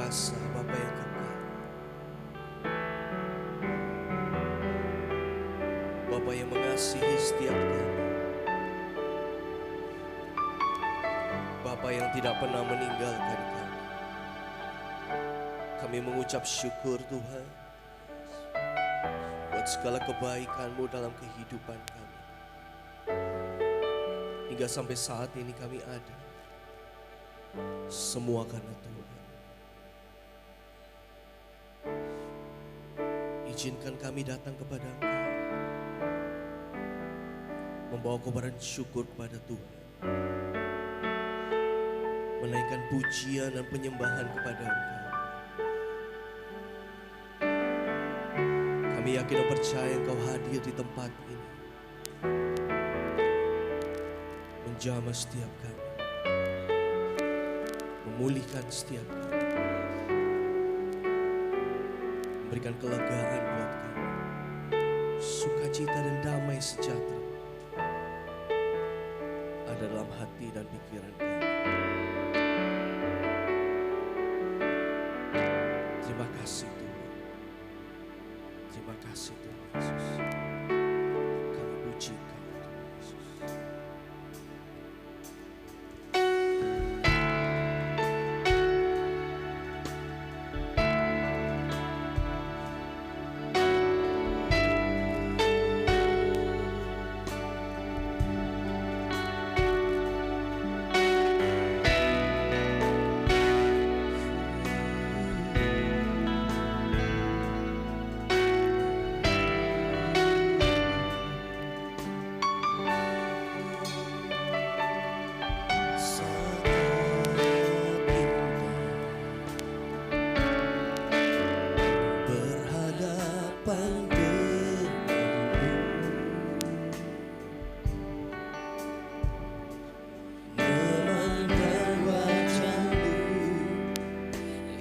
kuasa, Bapa yang kekal, Bapa yang mengasihi setiap kami, Bapa yang tidak pernah meninggalkan kami. Kami mengucap syukur Tuhan buat segala kebaikan-Mu dalam kehidupan kami. Hingga sampai saat ini kami ada, semua karena Tuhan. Izinkan kami datang kepada Engkau, membawa kobaran syukur kepada Tuhan, menaikkan pujian dan penyembahan kepada Engkau. Kami yakin dan percaya Engkau hadir di tempat ini, menjamah setiap kami, memulihkan setiap kami, memberikan kelegaan buat kami, sukacita dan damai sejahtera ada dalam hati dan pikiran kami. Terima kasih Tuhan, terima kasih Tuhan Yesus. Kami puji Kau Tuhan Yesus.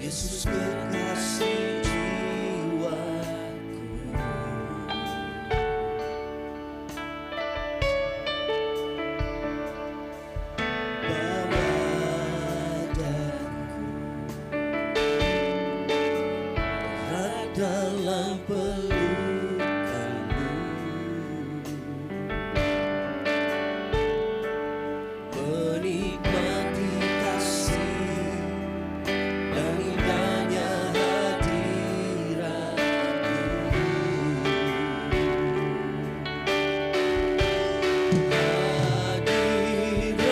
Yesus kekasih jiwaku, bawa daku berat dalam pelukanmu, menikmati kasih dan indahnya hadirat-Mu.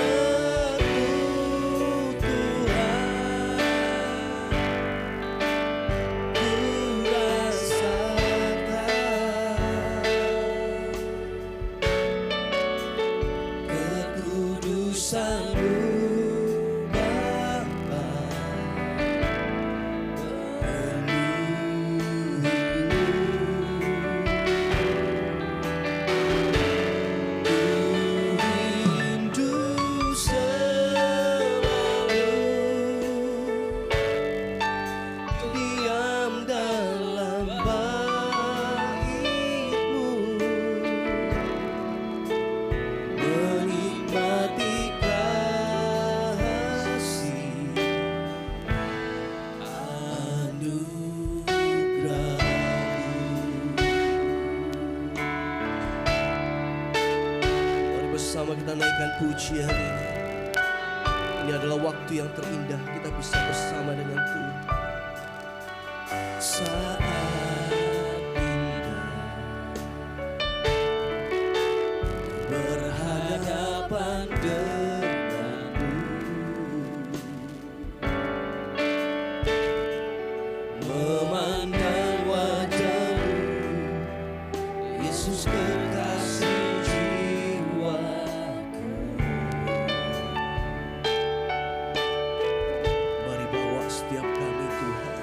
Hadirat-Mu Tuhan, ku rasakan kekudusan-Mu Bapa. Rindu selalu diam dalam bait-Mu, menikmati kasih anugerah-Mu. Mari bersama kita naikkan pujian ini. Ini adalah waktu yang terindah kita bisa bersama dengan Tuhan. Saat indah berhadapan denganmu, memandang wajah-Mu, Yesus kekasih jiwaku. Mari bawa setiap kami Tuhan,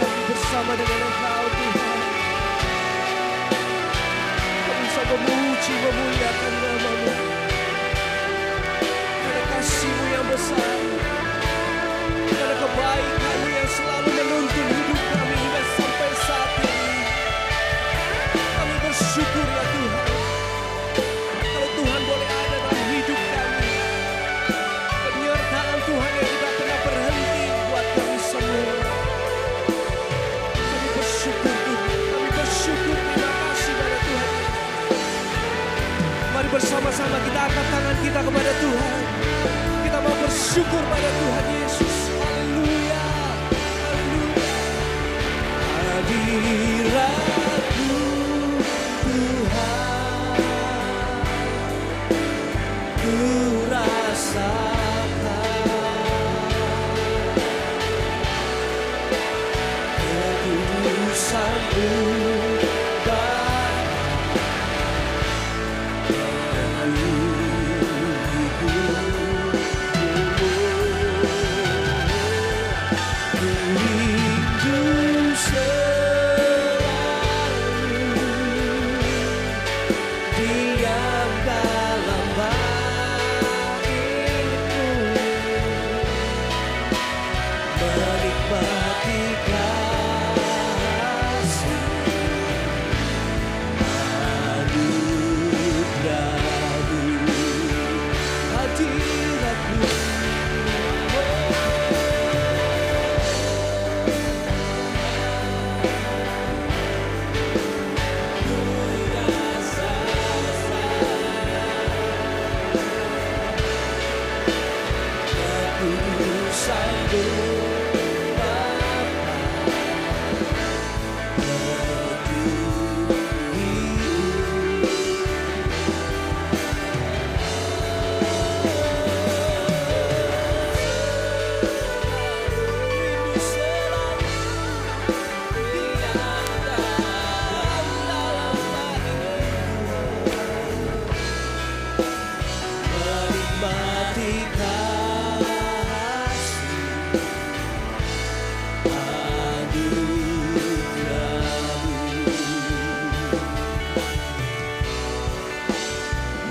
kami bersama dengan Engkau Tuhan. Kami bisa memuji, memuliakan nama-Mu. Karena kasih-Mu yang besar, karena kebaikan-Mu yang selalu menuntun hidup kami hingga sampai saat ini. Kami bersyukur ya Tuhan. Kalau Tuhan boleh ada dalam hidup kami, penyertaan Tuhan yang tidak pernah berhenti buat kami semua. Kami bersyukur Tuhan, kami bersyukur, terima kasih pada Tuhan. Mari bersama-sama kita angkat tangan kita kepada Tuhan. Kita mau bersyukur pada Tuhan Yesus. Haleluya, haleluya. Hadirat-Mu Tuhan, ku rasakan kekudusan-Mu.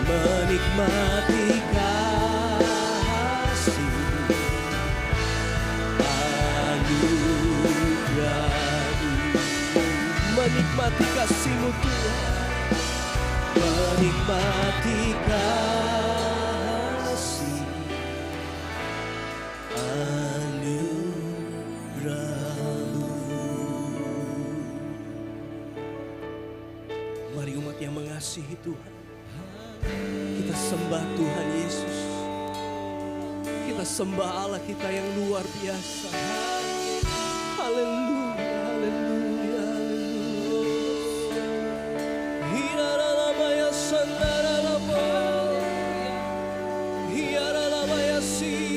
Menikmati kasih anugerah-Mu, menikmati kasih-Mu Tuhan, menikmati kasih anugerah-Mu. Mari umat yang mengasihi Tuhan, kita sembah Tuhan Yesus. Kita sembah Allah kita yang luar biasa. Haleluya, haleluya, haleluya. Hiraralamaya sandaralama, hiraralamaya siya.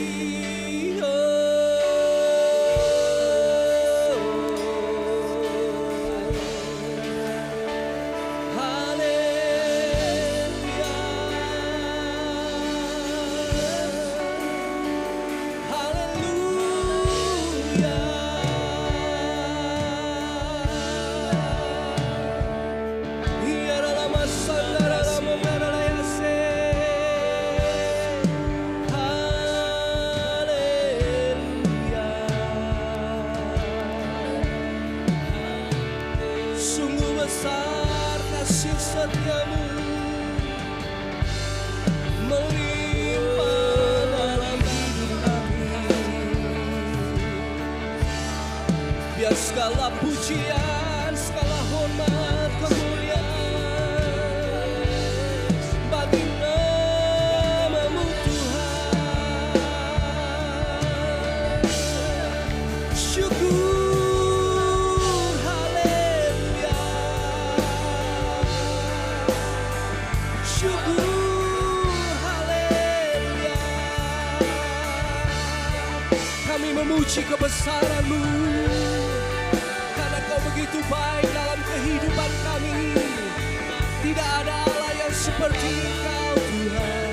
Besar kasih setia-Mu melimpah dalam hidup kami. Biar segala pujian, segala hormat, kemuliaan bagi nama-Mu Tuhan. Syukur. Kami memuji kebesaran-Mu, karena Kau begitu baik dalam kehidupan kami. Tidak ada Allah yang seperti Engkau Tuhan.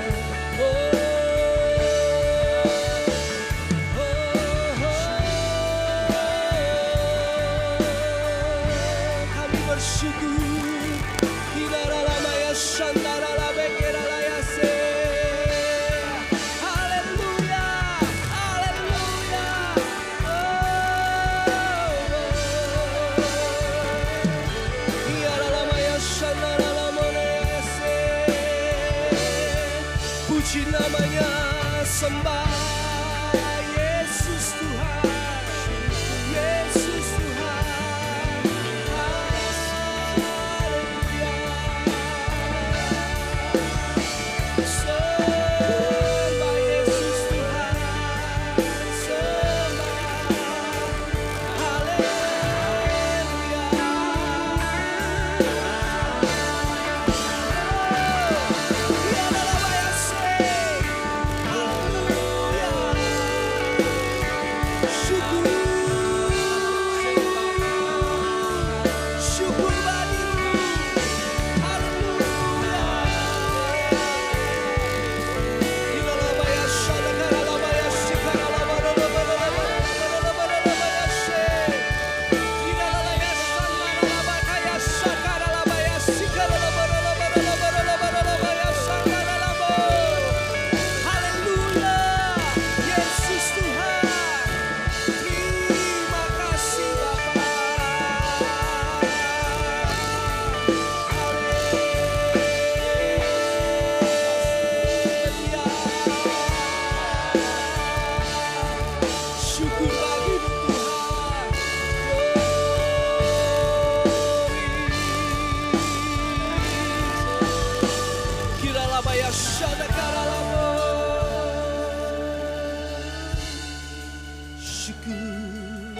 bersyukur. Ilalalabaya shandaralabekeralayase. Puji namanya, sembah Yesus Tuhan, Yesus Tuhan, haleluya. Sembah Yesus Tuhan, sembah, haleluya.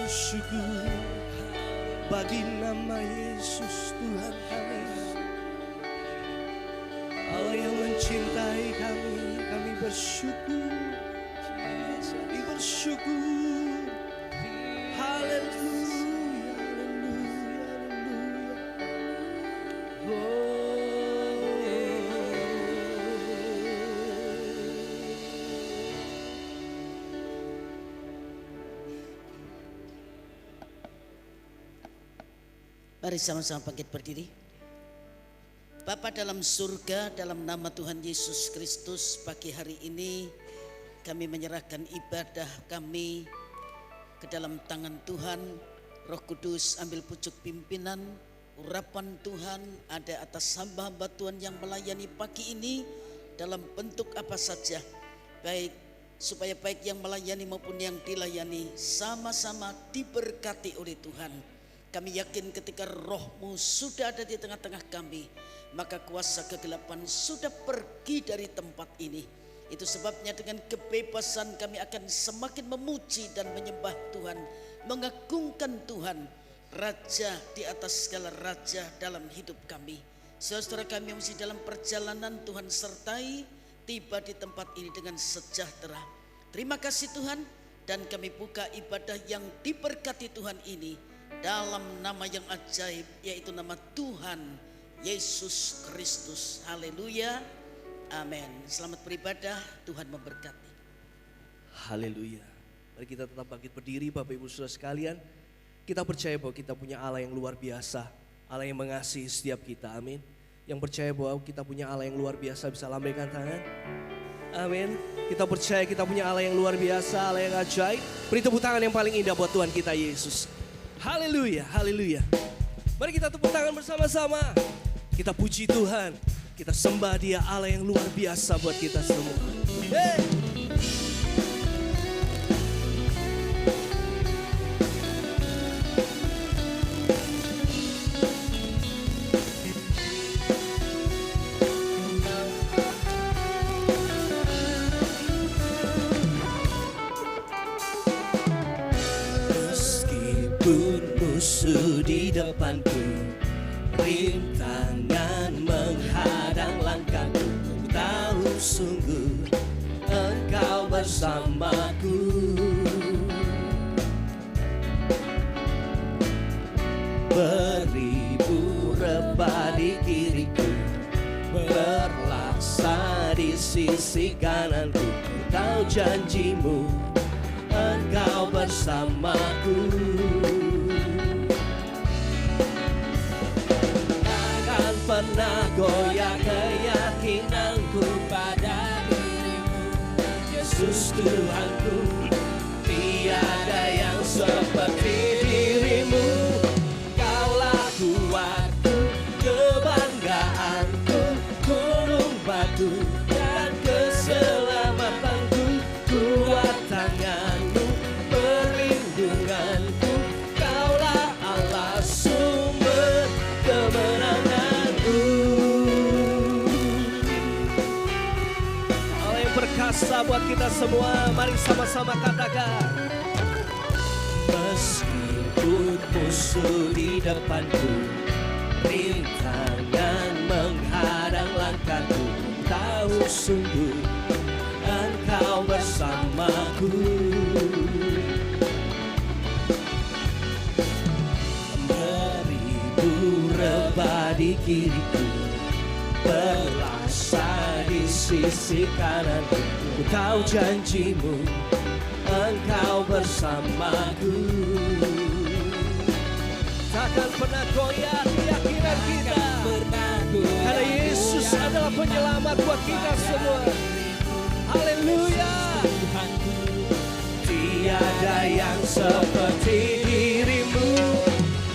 Syukur bagi nama Yesus Tuhan kami, Allah yang mencintai kami. Kami bersyukur, kami bersyukur. Haleluya, haleluya, haleluya. Mari sama-sama bangkit berdiri. Bapa dalam surga, dalam nama Tuhan Yesus Kristus, pagi hari ini kami menyerahkan ibadah kami ke dalam tangan Tuhan. Roh Kudus ambil pucuk pimpinan, urapan Tuhan ada atas hamba-hamba Tuhan yang melayani pagi ini dalam bentuk apa saja, baik supaya baik yang melayani maupun yang dilayani sama-sama diberkati oleh Tuhan. Kami yakin ketika Roh-Mu sudah ada di tengah-tengah kami, maka kuasa kegelapan sudah pergi dari tempat ini. Itu sebabnya dengan kebebasan kami akan semakin memuji dan menyembah Tuhan, mengagungkan Tuhan, Raja di atas segala raja dalam hidup kami. Saudara kami yang masih dalam perjalanan, Tuhan sertai, tiba di tempat ini dengan sejahtera. Terima kasih Tuhan, dan kami buka ibadah yang diberkati Tuhan ini dalam nama yang ajaib, yaitu nama Tuhan Yesus Kristus. Haleluya, amin. Selamat beribadah, Tuhan memberkati. Haleluya. Mari kita tetap bangkit berdiri, Bapak Ibu Saudara sekalian. Kita percaya bahwa kita punya Allah yang luar biasa, Allah yang mengasihi setiap kita, amin. Yang percaya bahwa kita punya Allah yang luar biasa bisa lambaikan tangan. Amin. Kita percaya kita punya Allah yang luar biasa, Allah yang ajaib. Beri tepuk tangan yang paling indah buat Tuhan kita Yesus. Haleluya, haleluya. Mari kita tepuk tangan bersama-sama. Kita puji Tuhan, kita sembah Dia, Allah yang luar biasa buat kita semua. Hey. Musuh di depanku, rintangan menghadang langkahku, ku tahu sungguh Engkau bersamaku. Beribu rebah di kiriku, berlaksa di sisi kananku, ku tahu janjimu Engkau bersamaku. koyak keyakinanku pada dirimu, Yesus Tuhanku. Tiada yang seperti dirimu. Kaulah kuatku, kebanggaanku, gunung batu dan keselamatanku. Kuat tanganmu, perlindunganku. Kaulah Allah, sumber kemenanganku. Allah yang perkasa buat kita semua. Mari sama-sama katakan. Meskipun musuh di depanku, rintangan menghadang langkahku, tahu sungguh Engkau bersamaku. Beribu rebah di kiriku, berlasa di sisi kananku. Ku tahu janjimu, Engkau bersamaku. Takkan pernah goyah keyakinan kita, karena Yesus adalah penyelamat buat kita semua. Haleluya. Tiada yang seperti dirimu.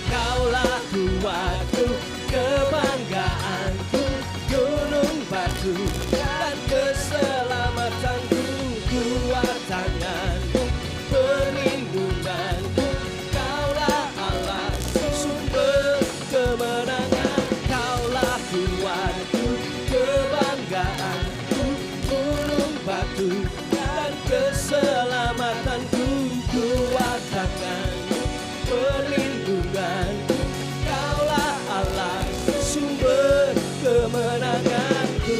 Kaulah kuatku, kebanggaanku, gunung batu dan keselamatanku. Kuat tanganku, perlindunganku. Kaulah Allah, sumber kemenangan. Kaulah kuatku, kebanggaanku, gunung batu dan keselamatanku. Kuat tanganku, perlindunganku. Kaulah Allah, sumber kemenanganku.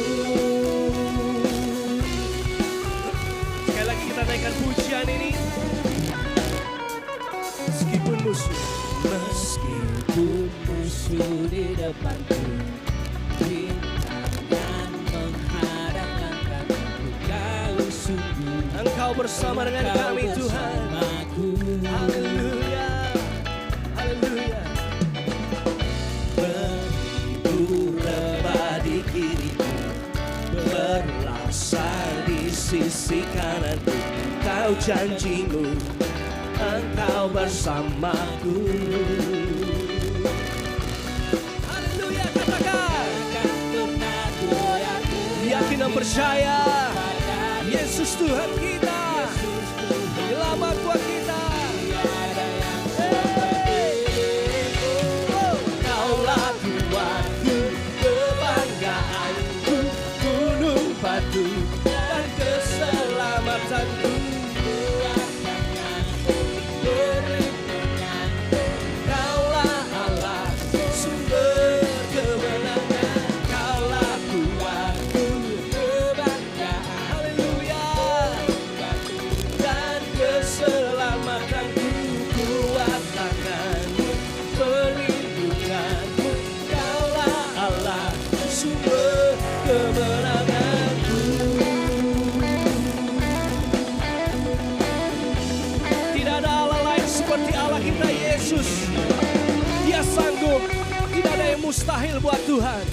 Sekali lagi kita naikkan pujian ini. Meskipun musuh di depanku, rintangan menghadang langkahku, Kau sungguh Engkau bersama dengan kami Tuhan. Haleluya. Haleluya. Beribu rebah di kiriku, berlasa di sisi kananku. Kau janjimu, Engkau bersamaku. Haleluya, katakan. Yakin dan percaya Yesus Tuhan kita, penyelamat buat kita. Kaulah kuatku, kebanggaanku, gunung batu dan keselamatanku. Kaulah Allah, sumber kemenangan. Kaulah kuatku, kebanggaan, haleluya, dan keselamatanku. Kuat tanganmu, perlindunganmu. Kaulah Allah, sumber kemenanganku. Tidak ada Allah lain seperti Allah kita Yesus. Dia sanggup, tidak ada yang mustahil buat Tuhan.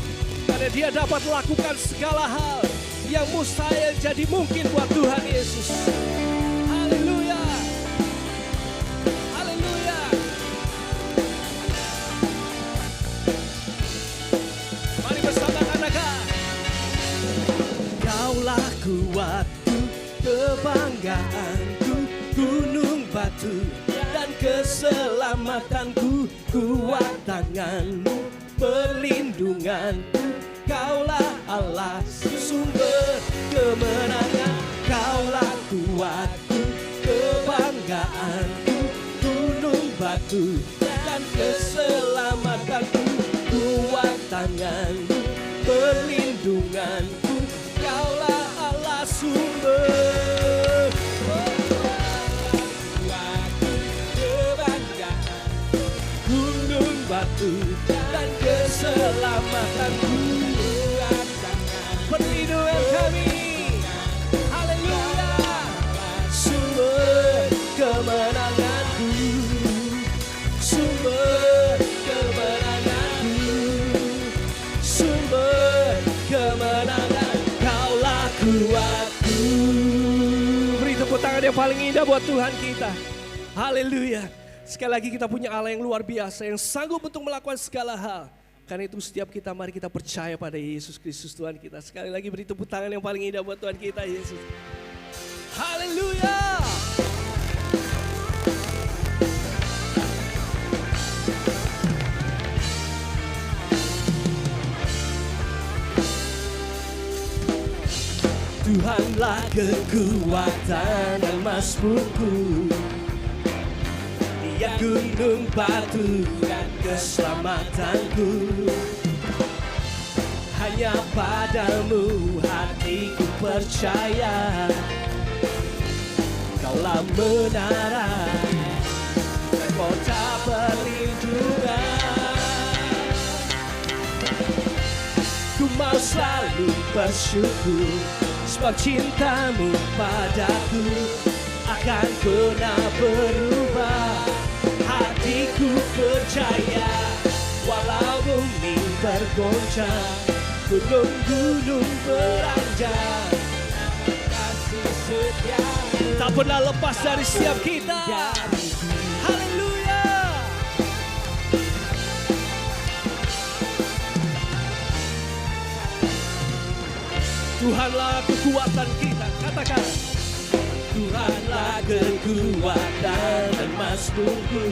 Karena Dia dapat melakukan segala hal yang mustahil jadi mungkin buat Tuhan Yesus. Haleluya. Haleluya. Mari bersama katakan. Kaulah kuatku, kebanggaanku, gunung batu dan keselamatanku. Kuat tanganmu, perlindunganku. Kaulah Allah, sumber kemenangan. Kaulah kuatku, kebanggaanku, gunung batu dan keselamatanku. Kuat tanganmu, perlindunganku. Kaulah Allah, sumber kebanggaan, gunung batu dan keselamatanku. Perlindungan kami. Haleluya. Sumber kemenanganku, sumber kemenanganku, sumber yang paling indah buat Tuhan kita. Haleluya. Sekali lagi kita punya Allah yang luar biasa, yang sanggup untuk melakukan segala hal. Karena itu setiap kita, mari kita percaya pada Yesus Kristus Tuhan kita. Sekali lagi beri tepuk tangan yang paling indah buat Tuhan kita, Yesus. Haleluya. Tuhanlah kekuatan dan mazmurku, Dia gunung batu dan keselamatanku. Hanya padamu hatiku percaya, Kaulah menara, kota perlindungan. Ku mau selalu bersyukur, sebab cintamu padaku akan pernah berubah. Hatiku percaya, walau bumi bergoncang, gunung-gunung beranjak, kasih setiamu tak pernah lepas dari setiap kita. Haleluya. Tuhanlah kekuatan kita, katakan. Tuhanlah kekuatan dan mazmurku,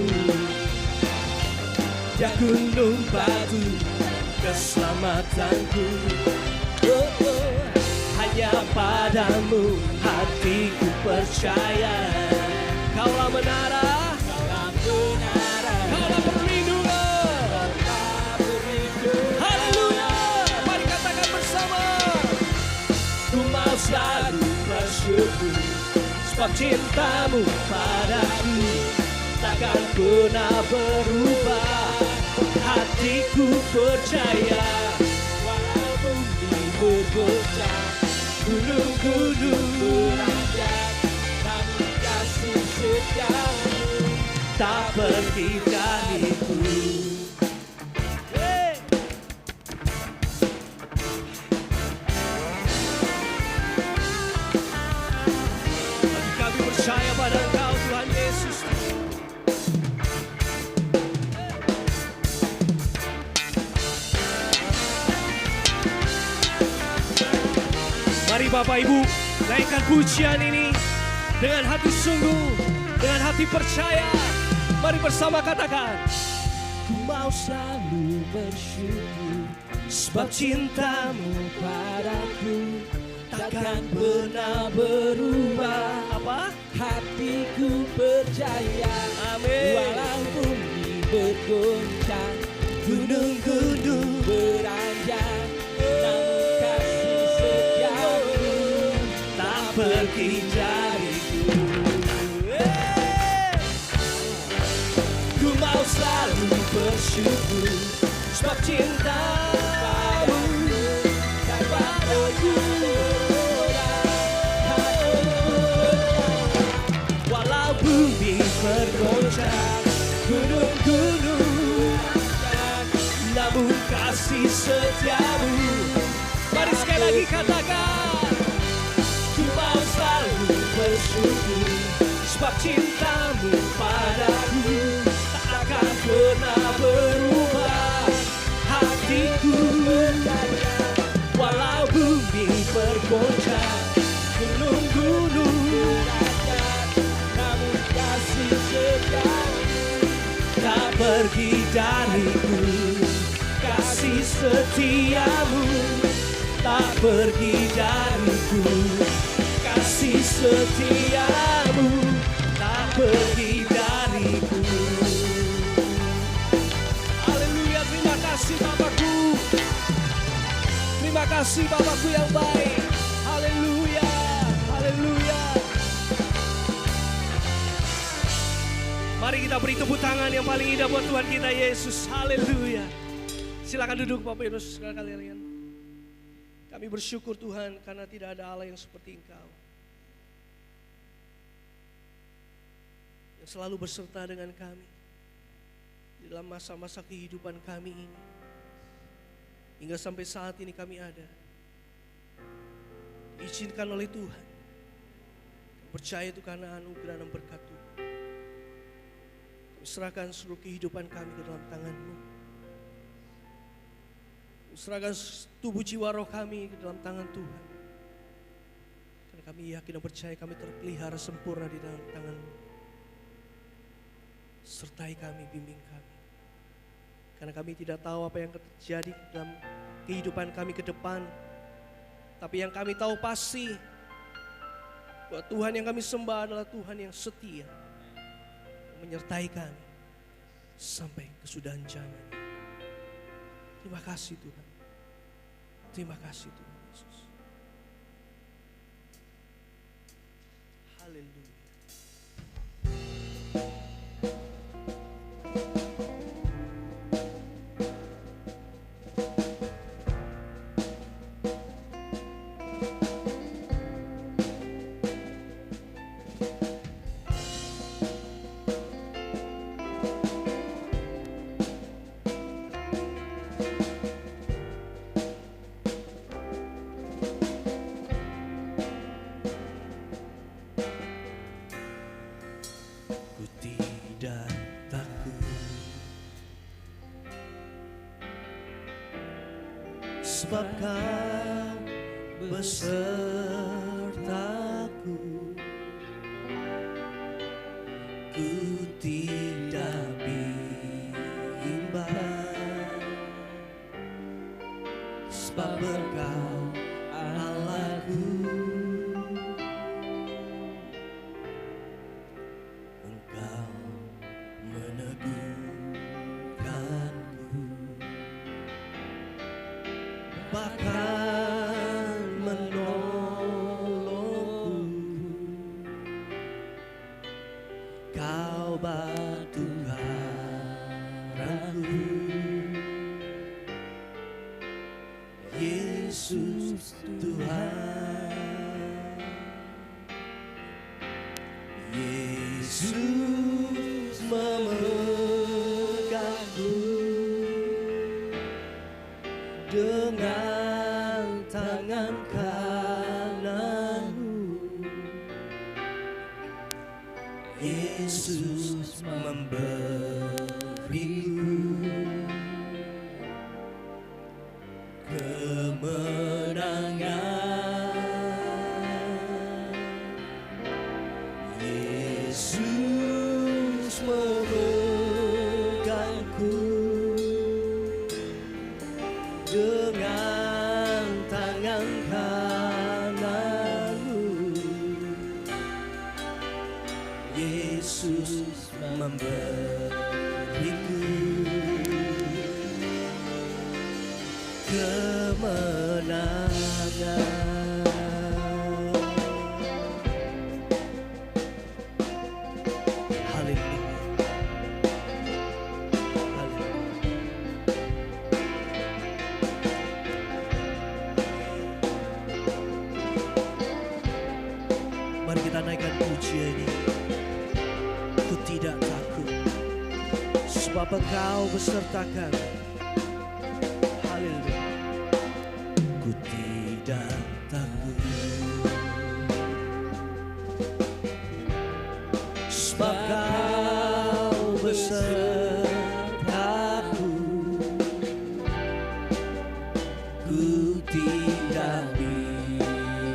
Dia gunung batu keselamatanku. Oh, oh. Hanya padamu hatiku percaya, Kaulah menara, Kaulah perlindungan. Haleluya. Mari katakan bersama. Ku mau selalu bersyukur, sebab cintamu padaku takkan pernah berubah. Hatiku percaya, walau bumi bergoncang, gunung-gunung beranjak, namun kasih setiamu tak pergi dariku. Kami percaya pada Engkau Tuhan Yesus. Mari Bapak Ibu naikkan pujian ini dengan hati sungguh, dengan hati percaya. Mari bersama katakan. Ku mau selalu bersyukur, sebab cintamu padaku takkan pernah berubah. Apa? Hatiku percaya, amin. Walau bumi bergoncang, gunung-gunung beranjak, namun kasih setiamu tak pergi dariku. Ku mau selalu bersyukur, sebab cintamu padaku. Walau bumi bergoncang, gunung-gunung, namun kasih setiamu. Mari sekali lagi katakan. Ku mau selalu bersyukur, sebab cintamu padaku tak akan pernah berubah. Hatiku percaya, walau bumi bergoncang, gunung-gunung beranjak, namun kasih setiamu tak pergi dariku. Kasih setiamu tak pergi dariku. Kasih setiamu tak pergi dariku. Haleluya. Terima kasih Bapakku, terima kasih Bapakku yang baik. Haleluya, haleluya. Mari kita beri tepuk tangan yang paling indah buat Tuhan kita Yesus. Haleluya. Silakan duduk Bapak Ibu sekalian. Kami bersyukur Tuhan karena tidak ada Allah yang seperti Engkau, yang selalu berserta dengan kami di dalam masa-masa kehidupan kami ini. Hingga sampai saat ini kami ada, diizinkan oleh Tuhan percaya itu karena anugerah dan berkat Tuhan. Kami serahkan seluruh kehidupan kami ke dalam tangan-Mu. Kami serahkan tubuh jiwa roh kami ke dalam tangan Tuhan. Karena kami yakin dan percaya kami terpelihara sempurna di dalam tangan-Mu. Sertai kami, bimbing kami. Karena kami tidak tahu apa yang terjadi dalam kehidupan kami ke depan. Tapi yang kami tahu pasti bahwa Tuhan yang kami sembah adalah Tuhan yang setia, menyertai kami sampai kesudahan zaman. Terima kasih Tuhan. Terima kasih Tuhan Yesus. Haleluya. Sebab Kau besertaku, ku tidak bimbang. Sebab Engkau Allahku, Engkau meneguhkanku, bahkan menolongku. Kau batu karangku, Yesus Tuhan. Yesus memegangku dengan tangan kananmu. Yesus memberiku kemenangan. Yesus memegangku dengan tangan kananmu. Yesus memberiku kemenangan. Haleluya. Mari kita naikkan pujian ini. Ku tidak takut, sebab Engkau besertakan. Haleluya. Ku tidak takut, sebab Kau besertaku. Ku tidak bimbang,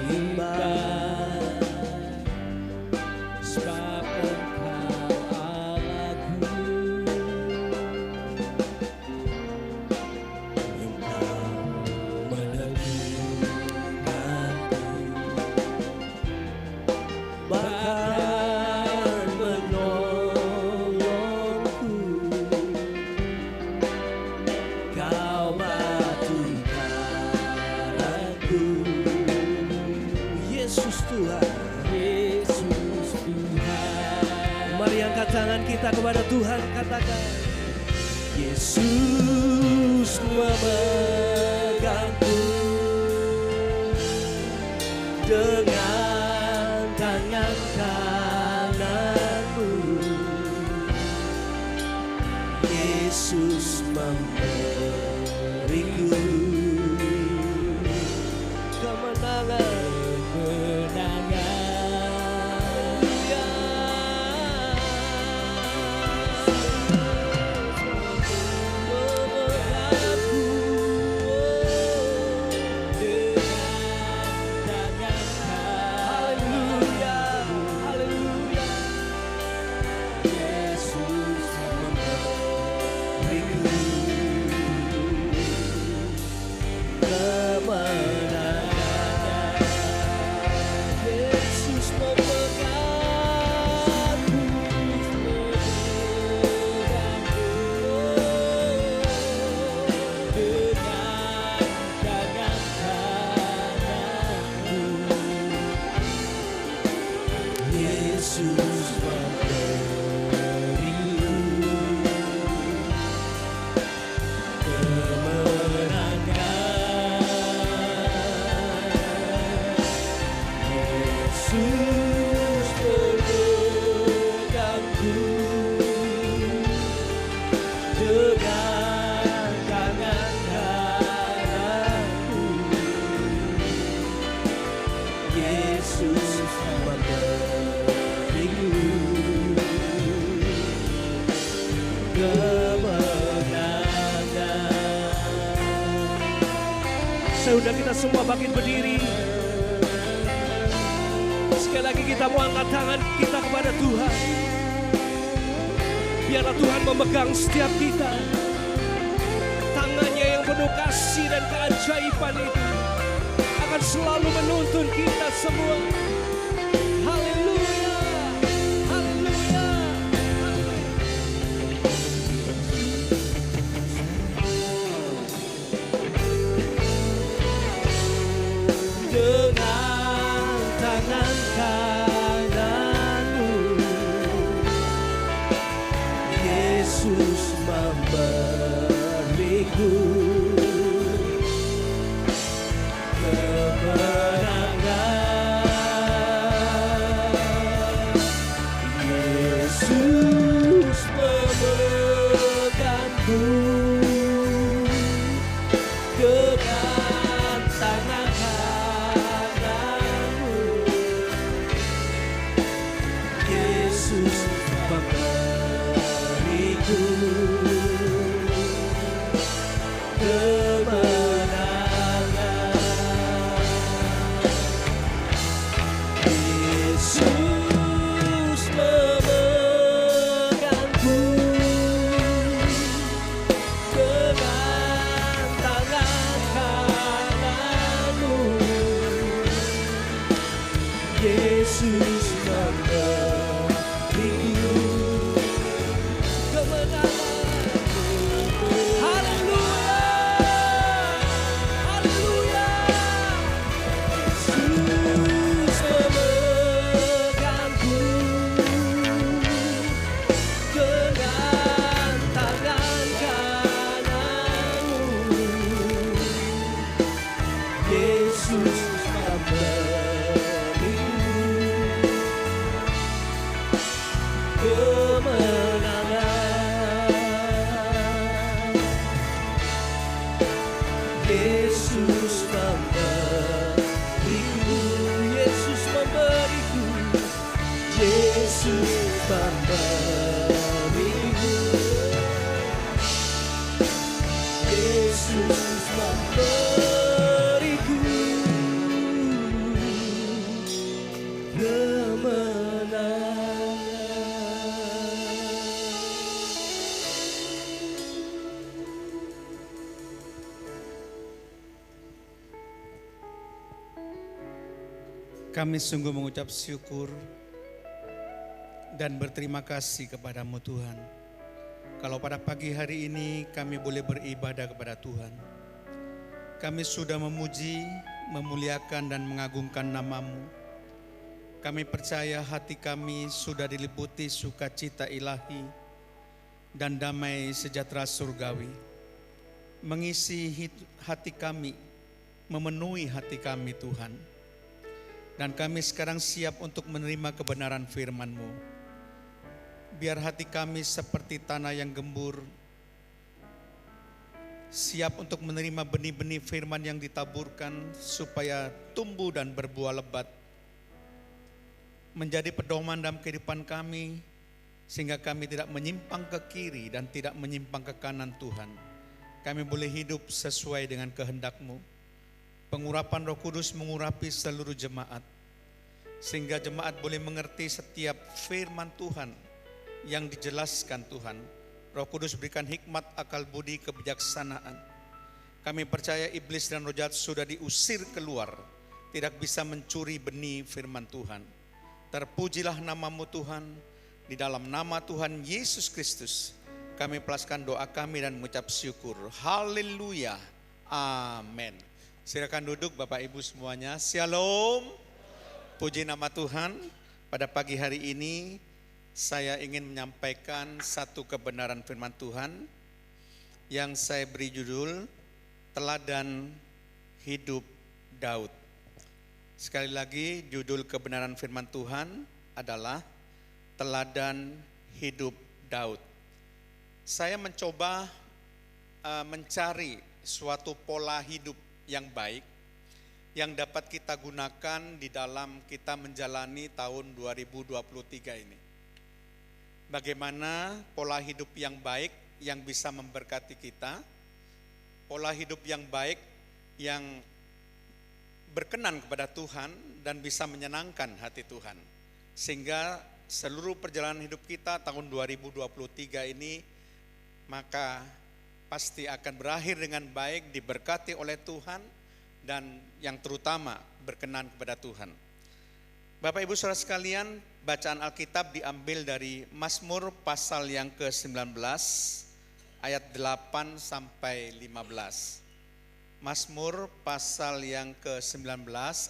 sebab Engkau Allahku. Engkau meneguhkanku, bahkan menolongku. Kau batu karangku, Yesus Tuhan. Yesus Tuhan. Mari angkat tangan kita kepada Tuhan, katakan, Yesus memegangku dengan tangan kananmu. Yesus memberiku kemenangan. Saya undang kita semua bangkit berdiri. Sekali lagi kita mau angkat tangan kita kepada Tuhan. Biarlah Tuhan memegang setiap kita. Tangannya yang penuh kasih dan keajaiban itu akan selalu menuntun kita semua. Haleluya, haleluya, haleluya. Dengan tangan kananmu Yesus memberiku kemenangan. Yesus memegangku dengan tangan kananmu. Yesus memberiku kemenangan. Yesus memegangku dengan tangan kananmu. Yesus memberiku kemenangan. Haleluya, haleluya. Yesus memegangku dengan tangan kananmu. Yesus memberiku kemenangan. Yesus memberiku, Yesus memberiku, Yesus memberiku, Yesus memberiku kemenangan. Kami sungguh mengucap syukur dan berterima kasih kepadamu Tuhan. Kalau pada pagi hari ini kami boleh beribadah kepada Tuhan. Kami sudah memuji, memuliakan dan mengagungkan nama-Mu. Kami percaya hati kami sudah diliputi sukacita ilahi dan damai sejahtera surgawi. Mengisi hati kami, memenuhi hati kami Tuhan. Dan kami sekarang siap untuk menerima kebenaran firman-Mu. Biar hati kami seperti tanah yang gembur, siap untuk menerima benih-benih firman yang ditaburkan supaya tumbuh dan berbuah lebat, menjadi pedoman dalam kehidupan kami, sehingga kami tidak menyimpang ke kiri dan tidak menyimpang ke kanan Tuhan. Kami boleh hidup sesuai dengan kehendak-Mu. Pengurapan Roh Kudus mengurapi seluruh jemaat, sehingga jemaat boleh mengerti setiap firman Tuhan yang dijelaskan Tuhan, Roh Kudus berikan hikmat, akal budi, kebijaksanaan. Kami percaya iblis dan roh jahat sudah diusir keluar, tidak bisa mencuri benih firman Tuhan. Terpujilah namamu Tuhan, di dalam nama Tuhan Yesus Kristus kami pelaskan doa kami dan mengucap syukur. Haleluya, amin. Silakan duduk Bapak Ibu semuanya. Shalom, puji nama Tuhan. Pada pagi hari ini saya ingin menyampaikan satu kebenaran firman Tuhan yang saya beri judul Teladan Hidup Daud. Sekali lagi judul kebenaran firman Tuhan adalah Teladan Hidup Daud. Saya mencoba mencari suatu pola hidup yang baik yang dapat kita gunakan di dalam kita menjalani tahun 2023 ini. Bagaimana pola hidup yang baik yang bisa memberkati kita, pola hidup yang baik yang berkenan kepada Tuhan dan bisa menyenangkan hati Tuhan. Sehingga seluruh perjalanan hidup kita tahun 2023 ini maka pasti akan berakhir dengan baik, diberkati oleh Tuhan, dan yang terutama berkenan kepada Tuhan. Bapak Ibu Saudara sekalian, bacaan Alkitab diambil dari Mazmur pasal yang ke-19 ayat 8 sampai 15. Mazmur pasal yang ke-19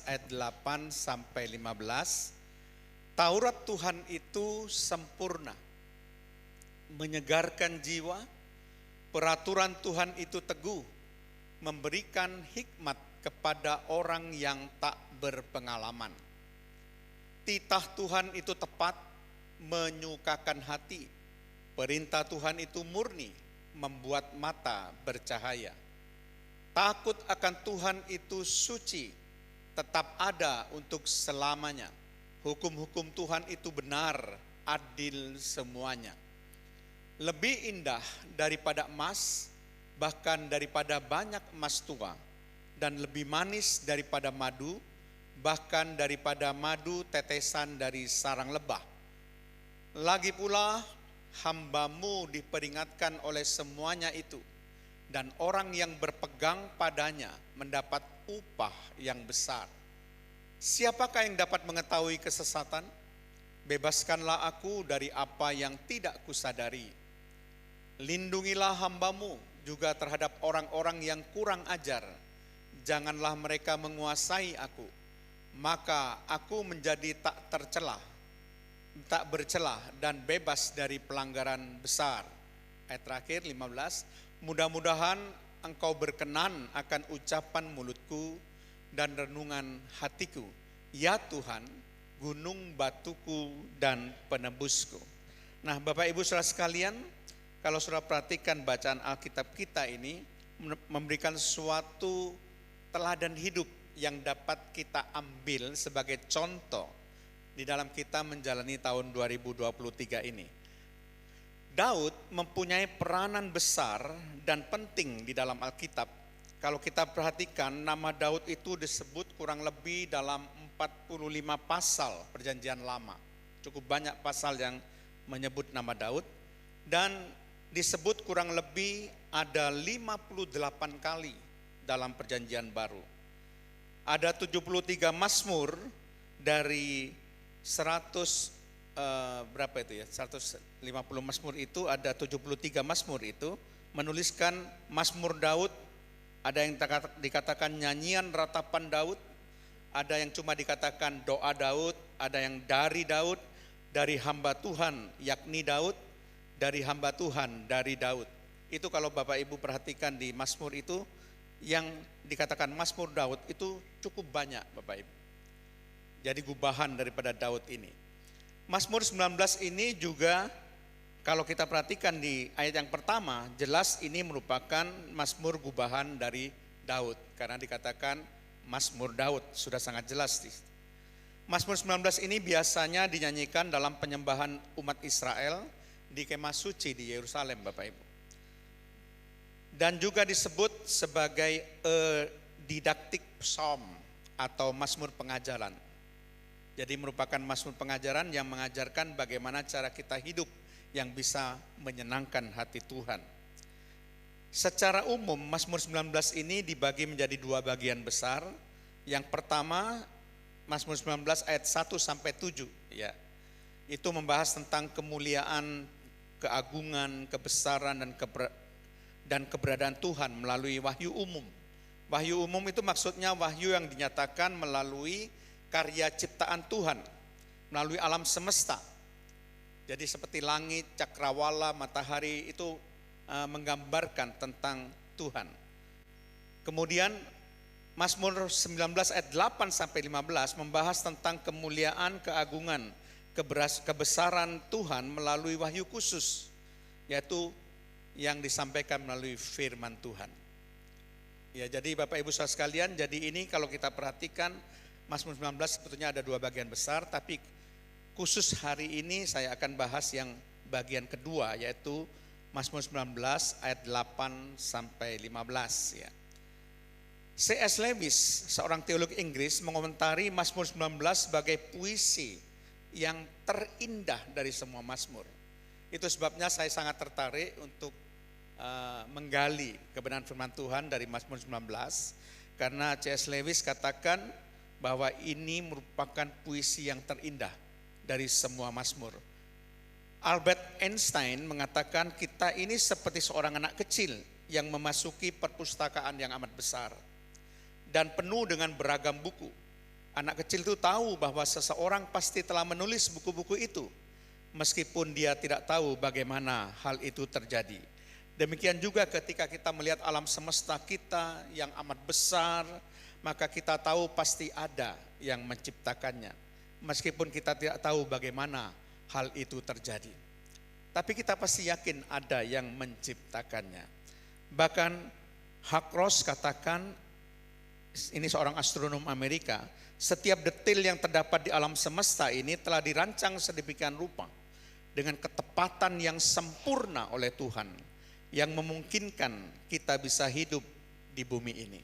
ayat 8 sampai 15. Taurat Tuhan itu sempurna, menyegarkan jiwa. Peraturan Tuhan itu teguh, memberikan hikmat kepada orang yang tak berpengalaman. Titah Tuhan itu tepat, menyukakan hati. Perintah Tuhan itu murni, membuat mata bercahaya. Takut akan Tuhan itu suci, tetap ada untuk selamanya. Hukum-hukum Tuhan itu benar, adil semuanya. Lebih indah daripada emas, bahkan daripada banyak emas tua, dan lebih manis daripada madu, bahkan daripada madu tetesan dari sarang lebah. Lagi pula hamba-Mu diperingatkan oleh semuanya itu, dan orang yang berpegang padanya mendapat upah yang besar. Siapakah yang dapat mengetahui kesesatan? Bebaskanlah aku dari apa yang tidak kusadari. Lindungilah hamba-Mu juga terhadap orang-orang yang kurang ajar. Janganlah mereka menguasai aku, maka aku menjadi tak bercelah dan bebas dari pelanggaran besar. Ayat terakhir 15, mudah-mudahan Engkau berkenan akan ucapan mulutku dan renungan hatiku, ya Tuhan, gunung batuku dan penebusku. Nah Bapak Ibu Saudara sekalian, kalau saudara perhatikan bacaan Alkitab kita ini memberikan suatu teladan hidup yang dapat kita ambil sebagai contoh di dalam kita menjalani tahun 2023 ini. Daud mempunyai peranan besar dan penting di dalam Alkitab. Kalau kita perhatikan nama Daud itu disebut kurang lebih dalam 45 pasal Perjanjian Lama. Cukup banyak pasal yang menyebut nama Daud dan disebut kurang lebih ada 58 kali dalam Perjanjian Baru. Ada 73 mazmur dari 150 mazmur itu, ada 73 mazmur itu menuliskan mazmur Daud. Ada yang dikatakan nyanyian ratapan Daud, ada yang cuma dikatakan doa Daud, ada yang dari Daud, dari hamba Tuhan yakni Daud, dari hamba Tuhan dari Daud. Itu kalau Bapak Ibu perhatikan di mazmur itu, yang dikatakan mazmur Daud itu cukup banyak Bapak Ibu. Jadi gubahan daripada Daud ini. Mazmur 19 ini juga kalau kita perhatikan di ayat yang pertama, jelas ini merupakan mazmur gubahan dari Daud. Karena dikatakan mazmur Daud, sudah sangat jelas. Mazmur 19 ini biasanya dinyanyikan dalam penyembahan umat Israel di kemah suci di Yerusalem Bapak Ibu. Dan juga disebut sebagai didaktik psalm atau mazmur pengajaran. Jadi merupakan mazmur pengajaran yang mengajarkan bagaimana cara kita hidup yang bisa menyenangkan hati Tuhan. Secara umum Mazmur 19 ini dibagi menjadi dua bagian besar. Yang pertama Mazmur 19 ayat 1 sampai 7 ya. Itu membahas tentang kemuliaan, keagungan, kebesaran dan keberadaan Tuhan melalui wahyu umum. Wahyu umum itu maksudnya wahyu yang dinyatakan melalui karya ciptaan Tuhan, melalui alam semesta. Jadi seperti langit, cakrawala, matahari itu menggambarkan tentang Tuhan. Kemudian Mazmur 19 ayat 8 sampai 15 membahas tentang kemuliaan, keagungan, kebesaran Tuhan melalui wahyu khusus, yaitu yang disampaikan melalui firman Tuhan. Ya, jadi Bapak Ibu Saudara sekalian, jadi ini kalau kita perhatikan Mazmur 19 sebetulnya ada dua bagian besar, tapi khusus hari ini saya akan bahas yang bagian kedua, yaitu Mazmur 19 ayat 8 sampai 15 ya. C.S. Lewis, seorang teolog Inggris, mengomentari Mazmur 19 sebagai puisi yang terindah dari semua mazmur. Itu sebabnya saya sangat tertarik untuk menggali kebenaran firman Tuhan dari Mazmur 19, karena C.S. Lewis katakan bahwa ini merupakan puisi yang terindah dari semua mazmur. Albert Einstein mengatakan kita ini seperti seorang anak kecil yang memasuki perpustakaan yang amat besar dan penuh dengan beragam buku. Anak kecil itu tahu bahwa seseorang pasti telah menulis buku-buku itu, meskipun dia tidak tahu bagaimana hal itu terjadi. Demikian juga ketika kita melihat alam semesta kita yang amat besar, maka kita tahu pasti ada yang menciptakannya, meskipun kita tidak tahu bagaimana hal itu terjadi. Tapi kita pasti yakin ada yang menciptakannya. Bahkan Huck Ross katakan, ini seorang astronom Amerika, setiap detail yang terdapat di alam semesta ini telah dirancang sedemikian rupa dengan ketepatan yang sempurna oleh Tuhan, yang memungkinkan kita bisa hidup di bumi ini.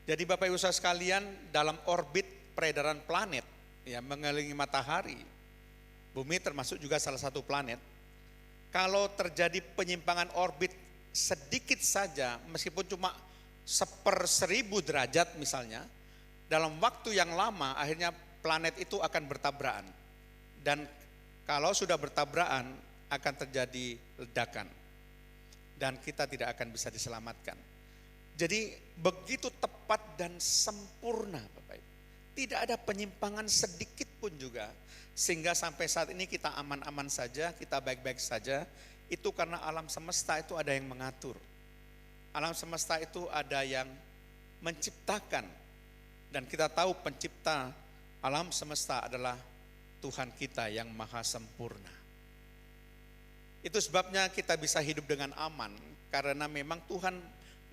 Jadi Bapak Ibu Saudara sekalian, dalam orbit peredaran planet ya, mengelilingi matahari, bumi termasuk juga salah satu planet. Kalau terjadi penyimpangan orbit sedikit saja, meskipun cuma 1/1000 derajat misalnya, dalam waktu yang lama akhirnya planet itu akan bertabrakan. Dan kalau sudah bertabrakan akan terjadi ledakan. Dan kita tidak akan bisa diselamatkan. Jadi begitu tepat dan sempurna Bapak Ibu. Tidak ada penyimpangan sedikit pun juga. Sehingga sampai saat ini kita aman-aman saja, kita baik-baik saja. Itu karena alam semesta itu ada yang mengatur. Alam semesta itu ada yang menciptakan. Dan kita tahu pencipta alam semesta adalah Tuhan kita yang maha sempurna. Itu sebabnya kita bisa hidup dengan aman. Karena memang Tuhan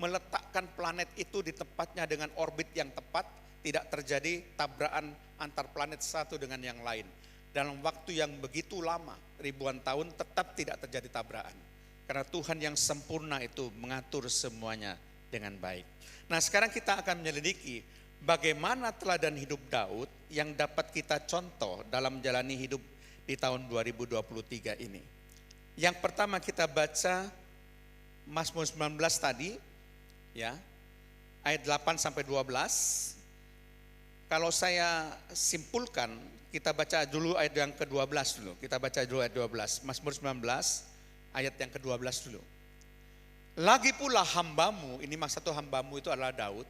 meletakkan planet itu di tempatnya dengan orbit yang tepat. Tidak terjadi tabrakan antar planet satu dengan yang lain. Dalam waktu yang begitu lama, ribuan tahun tetap tidak terjadi tabrakan. Karena Tuhan yang sempurna itu mengatur semuanya dengan baik. Nah sekarang kita akan menyelidiki bagaimana teladan hidup Daud yang dapat kita contoh dalam menjalani hidup di tahun 2023 ini. Yang pertama kita baca Mazmur 19 tadi, ya, ayat 8 sampai 12. Kalau saya simpulkan, kita baca dulu ayat yang ke-12 dulu. Kita baca dulu ayat 12. Mazmur 19 ayat yang ke-12 dulu. Lagi pula hambamu, ini maksud hambamu itu adalah Daud,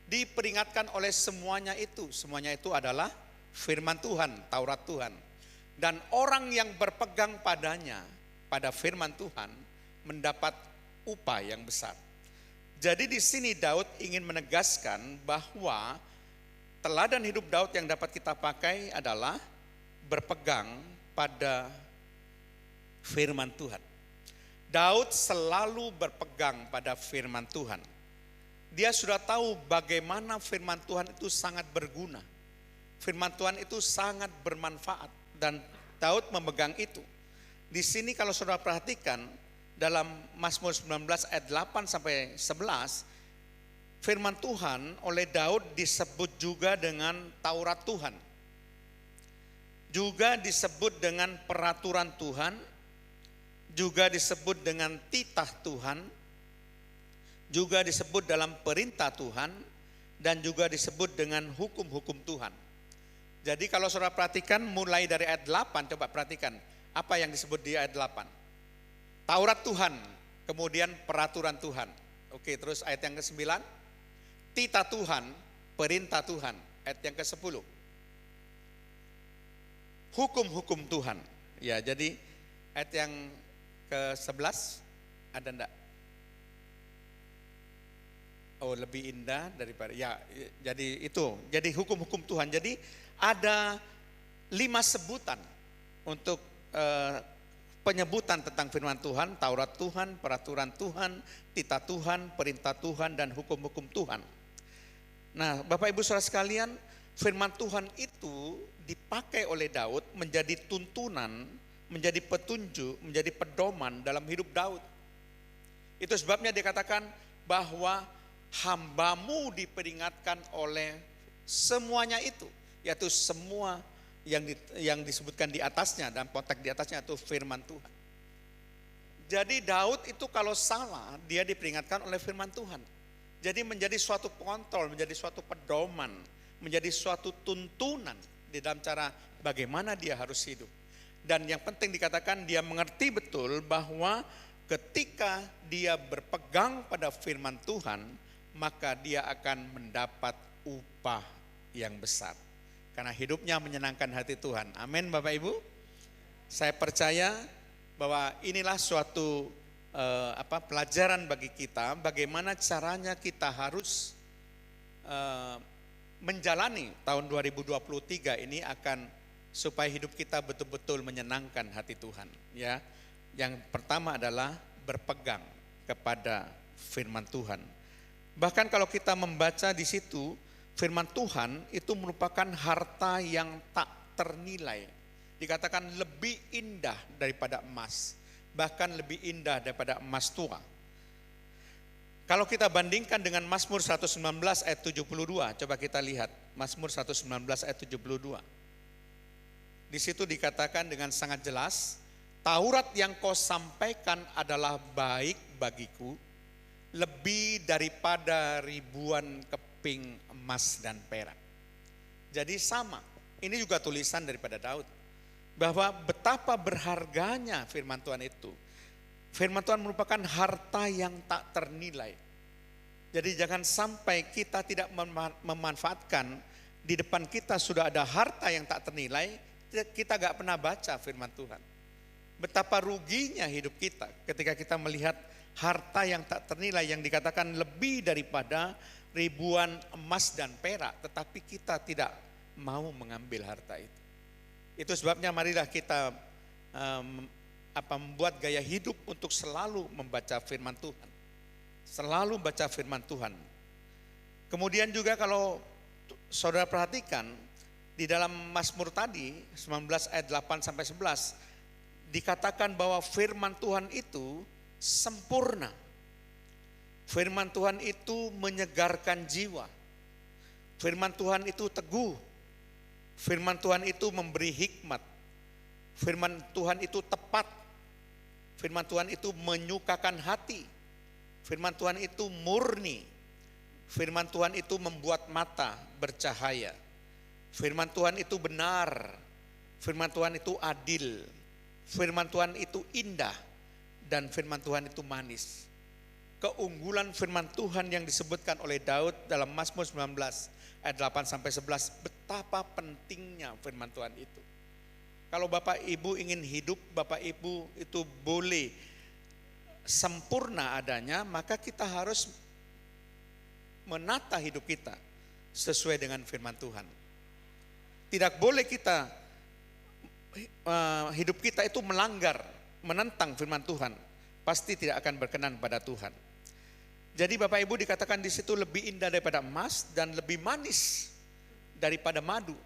diperingatkan oleh semuanya itu adalah firman Tuhan, Taurat Tuhan. Dan orang yang berpegang padanya, pada firman Tuhan, mendapat upah yang besar. Jadi di sini Daud ingin menegaskan bahwa teladan hidup Daud yang dapat kita pakai adalah berpegang pada firman Tuhan. Daud selalu berpegang pada firman Tuhan. Dia sudah tahu bagaimana firman Tuhan itu sangat berguna. Firman Tuhan itu sangat bermanfaat dan Daud memegang itu. Di sini kalau saudara perhatikan dalam Mazmur 19 ayat 8 sampai 11, firman Tuhan oleh Daud disebut juga dengan Taurat Tuhan. Juga disebut dengan peraturan Tuhan juga disebut dengan titah Tuhan, juga disebut dalam perintah Tuhan, dan juga disebut dengan hukum-hukum Tuhan. Jadi kalau saudara perhatikan mulai dari ayat 8, coba perhatikan apa yang disebut di ayat 8. Taurat Tuhan, kemudian peraturan Tuhan. Oke, terus ayat yang ke-9, titah Tuhan, perintah Tuhan. Ayat yang ke-10, hukum-hukum Tuhan. Ya, jadi ayat yang ke-11 ada enggak? Oh, lebih indah daripada ya, jadi itu. Jadi hukum-hukum Tuhan. Jadi ada 5 sebutan untuk penyebutan tentang firman Tuhan, Taurat Tuhan, peraturan Tuhan, titah Tuhan, perintah Tuhan, dan hukum-hukum Tuhan. Nah, Bapak Ibu Saudara sekalian, firman Tuhan itu dipakai oleh Daud menjadi tuntunan, menjadi petunjuk, menjadi pedoman dalam hidup Daud. Itu sebabnya dikatakan bahwa hambamu diperingatkan oleh semuanya itu, yaitu semua yang disebutkan di atasnya, dan konteks di atasnya itu firman Tuhan. Jadi Daud itu kalau salah, dia diperingatkan oleh firman Tuhan. Jadi menjadi suatu kontrol, menjadi suatu pedoman, menjadi suatu tuntunan di dalam cara bagaimana dia harus hidup. Dan yang penting dikatakan dia mengerti betul bahwa ketika dia berpegang pada firman Tuhan, maka dia akan mendapat upah yang besar. Karena hidupnya menyenangkan hati Tuhan. Amin Bapak Ibu. Saya percaya bahwa inilah suatu pelajaran bagi kita, bagaimana caranya kita harus menjalani tahun 2023 ini akan supaya hidup kita betul-betul menyenangkan hati Tuhan. Ya, yang pertama adalah berpegang kepada firman Tuhan. Bahkan kalau kita membaca di situ, firman Tuhan itu merupakan harta yang tak ternilai. Dikatakan lebih indah daripada emas, bahkan lebih indah daripada emas tua. Kalau kita bandingkan dengan Mazmur 119 ayat 72, coba kita lihat Mazmur 119 ayat 72. Di situ dikatakan dengan sangat jelas, Taurat yang kau sampaikan adalah baik bagiku, lebih daripada ribuan keping emas dan perak. Jadi sama, ini juga tulisan daripada Daud, bahwa betapa berharganya firman Tuhan itu. Firman Tuhan merupakan harta yang tak ternilai. Jadi jangan sampai kita tidak memanfaatkan, di depan kita sudah ada harta yang tak ternilai, kita gak pernah baca firman Tuhan. Betapa ruginya hidup kita ketika kita melihat harta yang tak ternilai yang dikatakan lebih daripada ribuan emas dan perak, tetapi kita tidak mau mengambil harta itu. Itu sebabnya marilah kita membuat gaya hidup untuk selalu membaca firman Tuhan. Selalu baca firman Tuhan. Kemudian juga kalau saudara perhatikan di dalam Mazmur tadi 19 ayat 8 sampai 11 dikatakan bahwa firman Tuhan itu sempurna. Firman Tuhan itu menyegarkan jiwa. Firman Tuhan itu teguh. Firman Tuhan itu memberi hikmat. Firman Tuhan itu tepat. Firman Tuhan itu menyukakan hati. Firman Tuhan itu murni. Firman Tuhan itu membuat mata bercahaya. Firman Tuhan itu benar. Firman Tuhan itu adil. Firman Tuhan itu indah. Dan firman Tuhan itu manis. Keunggulan firman Tuhan yang disebutkan oleh Daud dalam Mazmur 19 ayat 8 sampai 11, betapa pentingnya firman Tuhan itu. Kalau Bapak Ibu ingin hidup, Bapak Ibu itu boleh sempurna adanya, maka kita harus menata hidup kita sesuai dengan firman Tuhan. Tidak boleh kita hidup kita itu melanggar, menentang firman Tuhan, pasti tidak akan berkenan pada Tuhan. Jadi Bapak Ibu dikatakan di situ lebih indah daripada emas dan lebih manis daripada madu,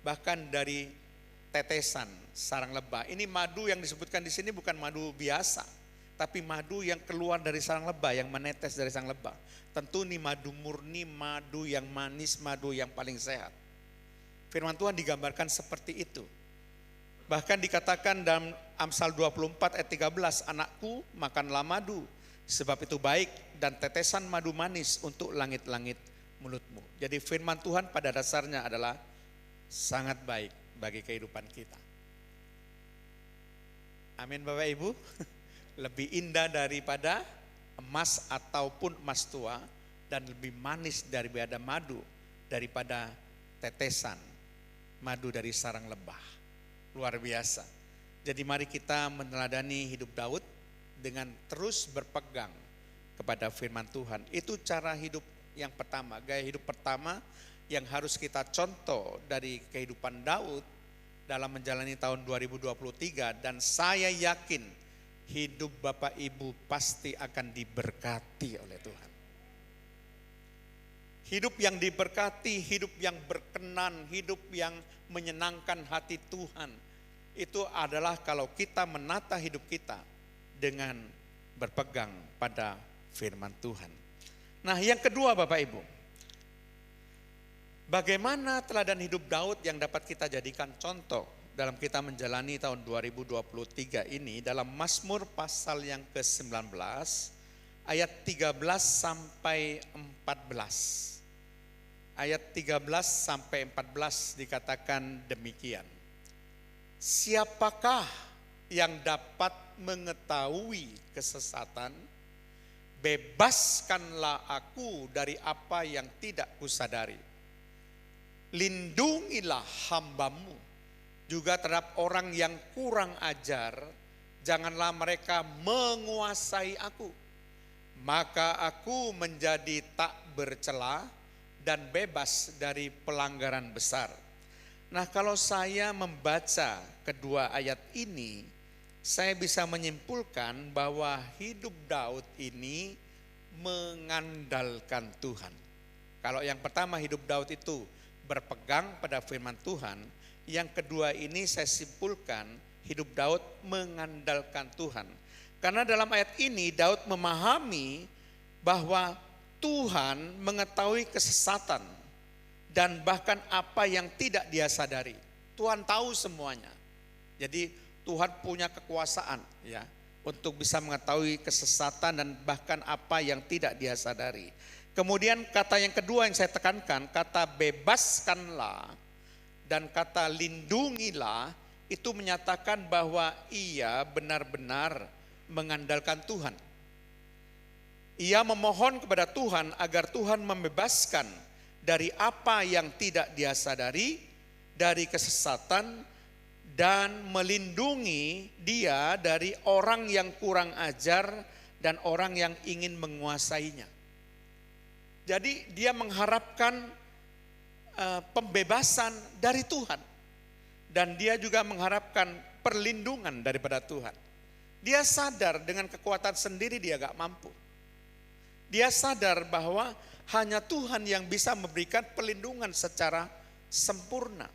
bahkan dari tetesan sarang lebah. Ini madu yang disebutkan di sini bukan madu biasa, tapi madu yang keluar dari sarang lebah, yang menetes dari sarang lebah. Tentu ini madu murni, madu yang manis, madu yang paling sehat. Firman Tuhan digambarkan seperti itu. Bahkan dikatakan dalam Amsal 24 ayat 13, anakku makanlah madu, sebab itu baik dan tetesan madu manis untuk langit-langit mulutmu. Jadi firman Tuhan pada dasarnya adalah sangat baik bagi kehidupan kita. Amin Bapak Ibu. Lebih indah daripada emas ataupun emas tua, dan lebih manis daripada madu, daripada tetesan madu dari sarang lebah. Luar biasa. Jadi mari kita meneladani hidup Daud dengan terus berpegang kepada firman Tuhan. Itu cara hidup yang pertama, gaya hidup pertama yang harus kita contoh dari kehidupan Daud dalam menjalani tahun 2023, dan saya yakin hidup Bapak Ibu pasti akan diberkati oleh Tuhan. Hidup yang diberkati, hidup yang berkenan, hidup yang menyenangkan hati Tuhan, itu adalah kalau kita menata hidup kita dengan berpegang pada firman Tuhan. Nah, yang kedua Bapak Ibu, bagaimana teladan hidup Daud yang dapat kita jadikan contoh dalam kita menjalani tahun 2023 ini, dalam Mazmur pasal yang ke-19 ayat 13 sampai 14. Ayat 13 sampai 14 dikatakan demikian. Siapakah yang dapat mengetahui kesesatan? Bebaskanlah aku dari apa yang tidak kusadari. Lindungilah hamba-Mu juga terhadap orang yang kurang ajar, janganlah mereka menguasai aku. Maka aku menjadi tak bercela dan bebas dari pelanggaran besar. Nah, kalau saya membaca kedua ayat ini, saya bisa menyimpulkan bahwa hidup Daud ini mengandalkan Tuhan. Kalau yang pertama hidup Daud itu berpegang pada firman Tuhan, yang kedua ini saya simpulkan hidup Daud mengandalkan Tuhan. Karena dalam ayat ini Daud memahami bahwa Tuhan mengetahui kesesatan dan bahkan apa yang tidak dia sadari. Tuhan tahu semuanya. Jadi Tuhan punya kekuasaan ya untuk bisa mengetahui kesesatan dan bahkan apa yang tidak dia sadari. Kemudian kata yang kedua yang saya tekankan, kata bebaskanlah dan kata lindungilah, itu menyatakan bahwa ia benar-benar mengandalkan Tuhan. Ia memohon kepada Tuhan agar Tuhan membebaskan dari apa yang tidak dia sadari, dari kesesatan, dan melindungi dia dari orang yang kurang ajar dan orang yang ingin menguasainya. Jadi dia mengharapkan pembebasan dari Tuhan, dan dia juga mengharapkan perlindungan daripada Tuhan. Dia sadar dengan kekuatan sendiri dia gak mampu. Dia sadar bahwa hanya Tuhan yang bisa memberikan perlindungan secara sempurna.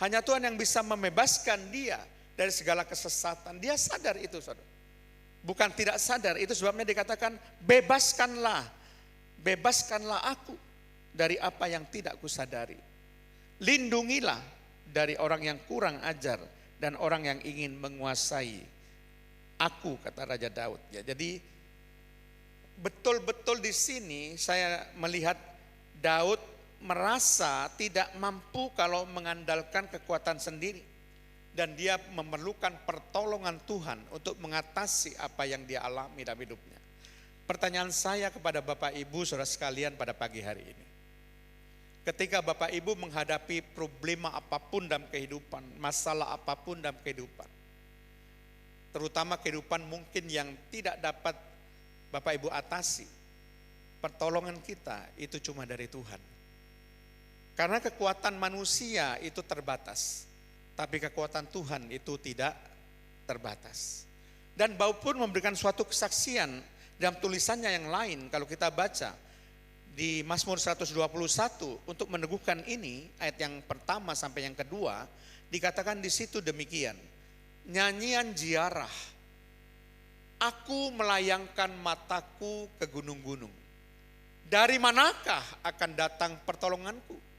Hanya Tuhan yang bisa membebaskan dia dari segala kesesatan. Dia sadar itu, saudara. Bukan tidak sadar, itu sebabnya dikatakan bebaskanlah. Bebaskanlah aku dari apa yang tidak kusadari. Lindungilah dari orang yang kurang ajar dan orang yang ingin menguasai aku, kata Raja Daud. Ya, jadi betul-betul di sini saya melihat Daud merasa tidak mampu kalau mengandalkan kekuatan sendiri, dan dia memerlukan pertolongan Tuhan untuk mengatasi apa yang dia alami dalam hidupnya. Pertanyaan saya kepada Bapak Ibu saudara sekalian pada pagi hari ini, ketika Bapak Ibu menghadapi problema apapun dalam kehidupan, masalah apapun dalam kehidupan, terutama kehidupan mungkin yang tidak dapat Bapak Ibu atasi, pertolongan kita itu cuma dari Tuhan. Karena kekuatan manusia itu terbatas, tapi kekuatan Tuhan itu tidak terbatas. Dan Daud pun memberikan suatu kesaksian dalam tulisannya yang lain. Kalau kita baca di Mazmur 121 untuk meneguhkan ini, ayat yang pertama sampai yang kedua, dikatakan di situ demikian. Nyanyian ziarah, aku melayangkan mataku ke gunung-gunung. Dari manakah akan datang pertolonganku?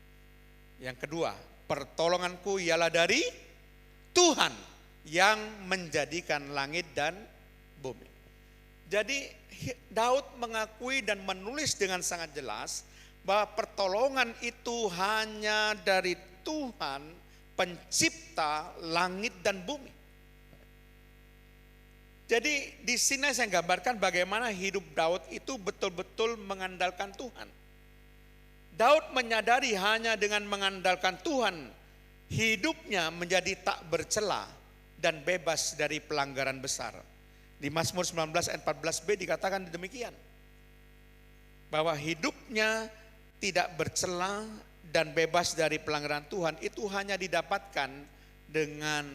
Yang kedua, pertolonganku ialah dari Tuhan yang menjadikan langit dan bumi. Jadi Daud mengakui dan menulis dengan sangat jelas bahwa pertolongan itu hanya dari Tuhan pencipta langit dan bumi. Jadi di sini saya gambarkan bagaimana hidup Daud itu betul-betul mengandalkan Tuhan. Daud menyadari hanya dengan mengandalkan Tuhan, hidupnya menjadi tak bercela dan bebas dari pelanggaran besar. Di Mazmur 19 ayat 14b dikatakan demikian, bahwa hidupnya tidak bercela dan bebas dari pelanggaran Tuhan itu hanya didapatkan dengan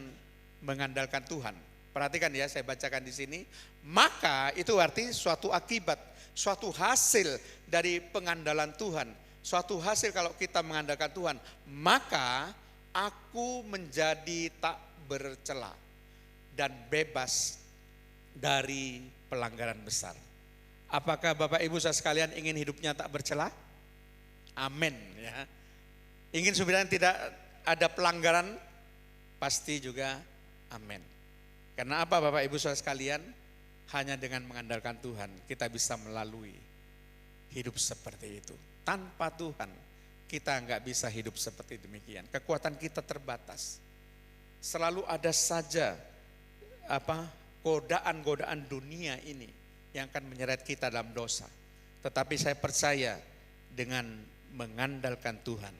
mengandalkan Tuhan. Perhatikan ya, saya bacakan di sini. Maka itu arti suatu akibat, suatu hasil dari pengandalan Tuhan. Suatu hasil kalau kita mengandalkan Tuhan, maka aku menjadi tak bercela dan bebas dari pelanggaran besar. Apakah Bapak Ibu saudara sekalian ingin hidupnya tak bercela? Amin ya. Ingin sebenarnya tidak ada pelanggaran? Pasti juga amin. Karena apa Bapak Ibu saudara sekalian? Hanya dengan mengandalkan Tuhan kita bisa melalui hidup seperti itu. Tanpa Tuhan kita enggak bisa hidup seperti demikian. Kekuatan kita terbatas. Selalu ada saja godaan-godaan dunia ini yang akan menyeret kita dalam dosa. Tetapi saya percaya dengan mengandalkan Tuhan,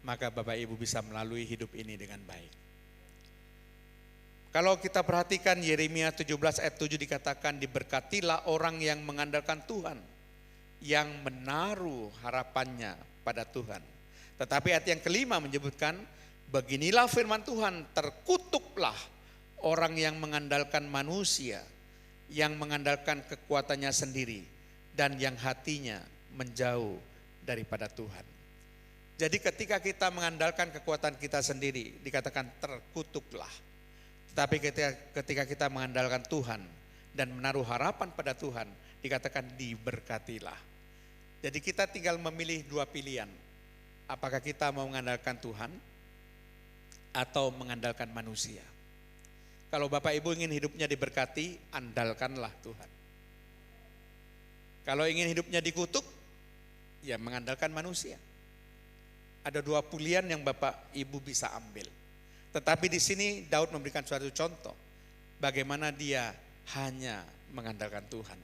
maka Bapak Ibu bisa melalui hidup ini dengan baik. Kalau kita perhatikan Yeremia 17 ayat 7 dikatakan, diberkatilah orang yang mengandalkan Tuhan, yang menaruh harapannya pada Tuhan. Tetapi ayat yang kelima menyebutkan, beginilah firman Tuhan, terkutuklah orang yang mengandalkan manusia, yang mengandalkan kekuatannya sendiri, dan yang hatinya menjauh daripada Tuhan. Jadi ketika kita mengandalkan kekuatan kita sendiri, dikatakan terkutuklah. Tetapi ketika kita mengandalkan Tuhan dan menaruh harapan pada Tuhan, dikatakan diberkatilah. Jadi kita tinggal memilih dua pilihan. Apakah kita mau mengandalkan Tuhan atau mengandalkan manusia? Kalau Bapak Ibu ingin hidupnya diberkati, andalkanlah Tuhan. Kalau ingin hidupnya dikutuk, ya mengandalkan manusia. Ada dua pilihan yang Bapak Ibu bisa ambil. Tetapi di sini Daud memberikan suatu contoh bagaimana dia hanya mengandalkan Tuhan.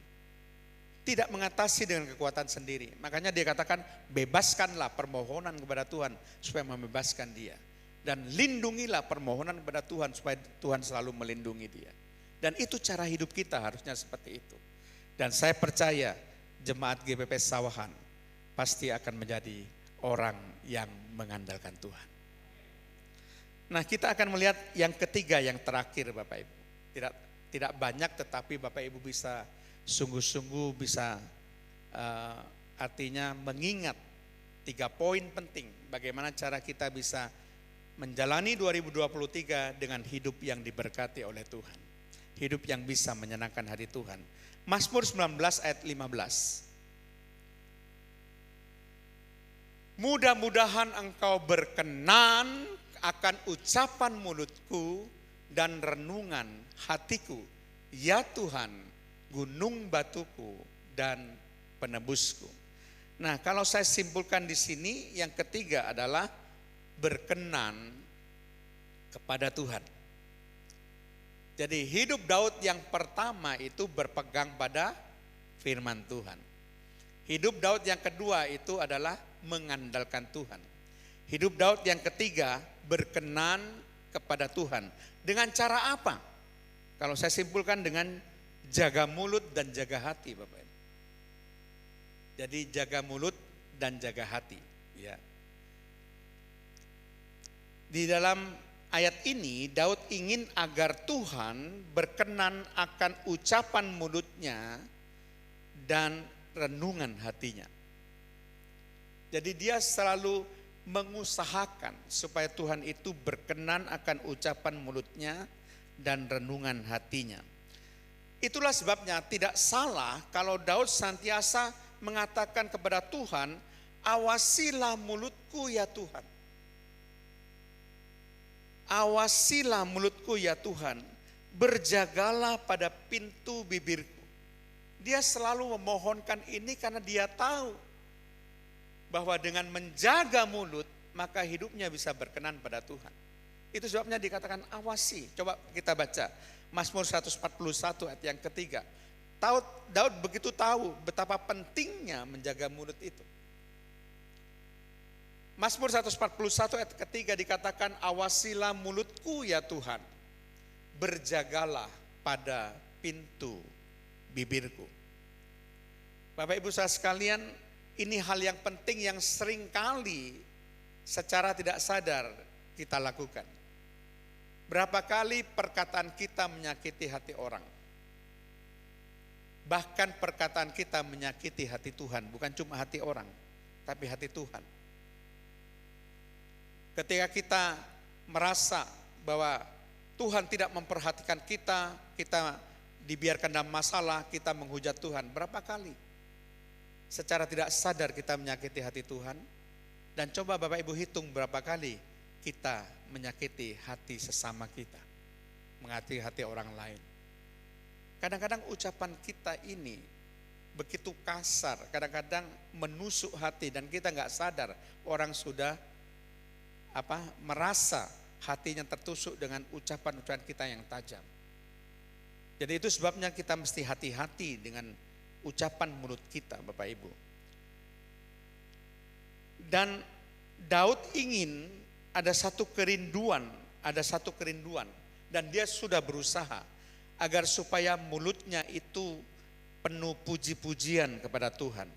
Tidak mengatasi dengan kekuatan sendiri. Makanya dia katakan, bebaskanlah permohonan kepada Tuhan supaya membebaskan dia. Dan lindungilah permohonan kepada Tuhan supaya Tuhan selalu melindungi dia. Dan itu cara hidup kita harusnya seperti itu. Dan saya percaya jemaat GPP Sawahan pasti akan menjadi orang yang mengandalkan Tuhan. Nah, kita akan melihat yang ketiga, yang terakhir Bapak Ibu. Tidak banyak, tetapi Bapak Ibu bisa sungguh-sungguh bisa artinya mengingat 3 poin penting bagaimana cara kita bisa menjalani 2023 dengan hidup yang diberkati oleh Tuhan. Hidup yang bisa menyenangkan hati Tuhan. Mazmur 19 ayat 15. Mudah-mudahan engkau berkenan akan ucapan mulutku dan renungan hatiku, ya Tuhan, gunung batuku dan penebusku. Nah, kalau saya simpulkan di sini, yang ketiga adalah berkenan kepada Tuhan. Jadi hidup Daud yang pertama itu berpegang pada firman Tuhan. Hidup Daud yang kedua itu adalah mengandalkan Tuhan. Hidup Daud yang ketiga berkenan kepada Tuhan. Dengan cara apa? Kalau saya simpulkan dengan jaga mulut dan jaga hati, Bapak Ibu. Jadi jaga mulut dan jaga hati, ya. Di dalam ayat ini Daud ingin agar Tuhan berkenan akan ucapan mulutnya dan renungan hatinya. Jadi dia selalu mengusahakan supaya Tuhan itu berkenan akan ucapan mulutnya dan renungan hatinya. Itulah sebabnya tidak salah kalau Daud senantiasa mengatakan kepada Tuhan, awasilah mulutku ya Tuhan. awasilah mulutku ya Tuhan, berjagalah pada pintu bibirku. Dia selalu memohonkan ini karena dia tahu bahwa dengan menjaga mulut maka hidupnya bisa berkenan pada Tuhan. Itu sebabnya dikatakan awasi. Coba kita baca Mazmur 141 ayat yang ketiga. Daud begitu tahu betapa pentingnya menjaga mulut itu. Mazmur 141 ayat ketiga dikatakan, awasilah mulutku ya Tuhan, berjagalah pada pintu bibirku. Bapak Ibu saudara sekalian, ini hal yang penting yang sering kali secara tidak sadar kita lakukan. Berapa kali perkataan kita menyakiti hati orang. Bahkan perkataan kita menyakiti hati Tuhan, bukan cuma hati orang, tapi hati Tuhan. Ketika kita merasa bahwa Tuhan tidak memperhatikan kita, kita dibiarkan dalam masalah, kita menghujat Tuhan. Berapa kali secara tidak sadar kita menyakiti hati Tuhan? Dan coba Bapak Ibu hitung berapa kali kita menyakiti hati sesama kita, mengasihi hati orang lain. Kadang-kadang ucapan kita ini begitu kasar, kadang-kadang menusuk hati dan kita nggak sadar orang sudah merasa hatinya tertusuk dengan ucapan-ucapan kita yang tajam. Jadi itu sebabnya kita mesti hati-hati dengan ucapan mulut kita, Bapak Ibu. Dan Daud ingin ada satu kerinduan dan dia sudah berusaha agar supaya mulutnya itu penuh puji-pujian kepada Tuhan.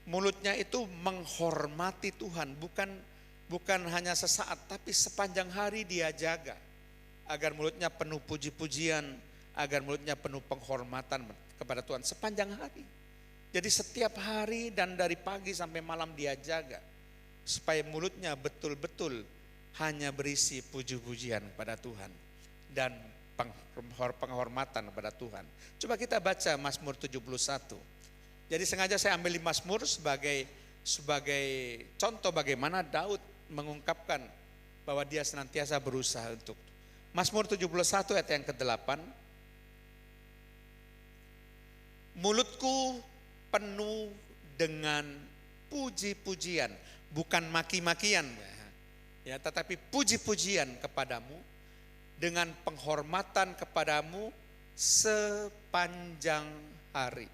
Mulutnya itu menghormati Tuhan, bukan hanya sesaat tapi sepanjang hari dia jaga agar mulutnya penuh puji-pujian, agar mulutnya penuh penghormatan kepada Tuhan sepanjang hari. Jadi setiap hari dan dari pagi sampai malam dia jaga supaya mulutnya betul-betul hanya berisi puji-pujian kepada Tuhan dan penghormatan kepada Tuhan. Coba kita baca Mazmur 71. Jadi sengaja saya ambil Mazmur sebagai contoh bagaimana Daud mengungkapkan bahwa dia senantiasa berusaha untuk. Mazmur 71 ayat yang ke-8. Mulutku penuh dengan puji-pujian, bukan maki-makian ya, tetapi puji-pujian kepadamu, dengan penghormatan kepadamu sepanjang hari.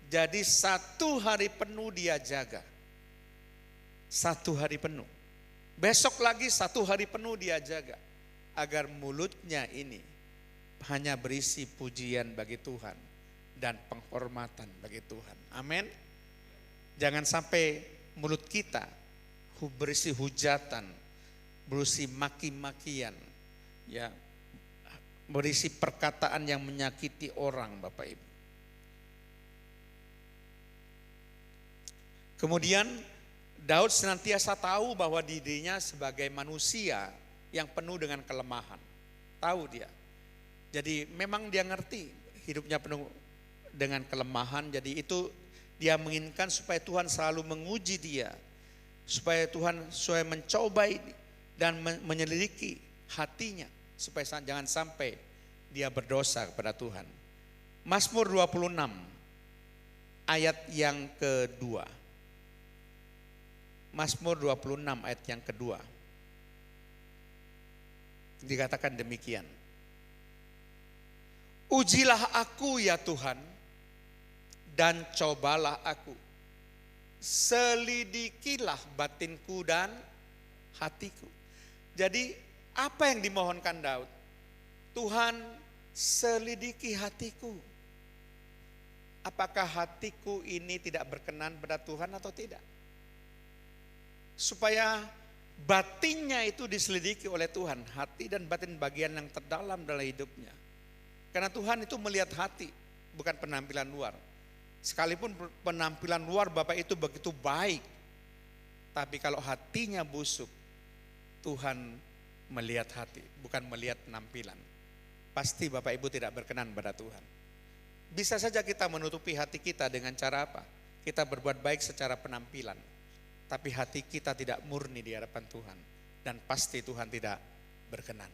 Jadi 1 hari penuh dia jaga. 1 hari penuh. Besok lagi 1 hari penuh dia jaga. Agar mulutnya ini hanya berisi pujian bagi Tuhan dan penghormatan bagi Tuhan. Amin. Jangan sampai mulut kita berisi hujatan, berisi maki-makian, ya, berisi perkataan yang menyakiti orang, Bapak Ibu. Kemudian Daud senantiasa tahu bahwa dirinya sebagai manusia yang penuh dengan kelemahan. Tahu dia. Jadi memang dia ngerti hidupnya penuh dengan kelemahan. Jadi itu dia menginginkan supaya Tuhan selalu menguji dia. Supaya Tuhan mencobai dan menyelidiki hatinya. Supaya jangan sampai dia berdosa kepada Tuhan. Mazmur 26 ayat yang kedua. Mazmur 26 ayat yang kedua. Dikatakan demikian. Ujilah aku ya Tuhan dan cobalah aku. Selidikilah batinku dan hatiku. Jadi apa yang dimohonkan Daud? Tuhan, selidiki hatiku. Apakah hatiku ini tidak berkenan pada Tuhan atau tidak? Supaya batinnya itu diselidiki oleh Tuhan, hati dan batin bagian yang terdalam dalam hidupnya. Karena Tuhan itu melihat hati, bukan penampilan luar. Sekalipun penampilan luar Bapak itu begitu baik, tapi kalau hatinya busuk, Tuhan melihat hati, bukan melihat penampilan. Pasti Bapak Ibu tidak berkenan pada Tuhan. Bisa saja kita menutupi hati kita dengan cara apa? Kita berbuat baik secara penampilan, tapi hati kita tidak murni di hadapan Tuhan. dan pasti Tuhan tidak berkenan.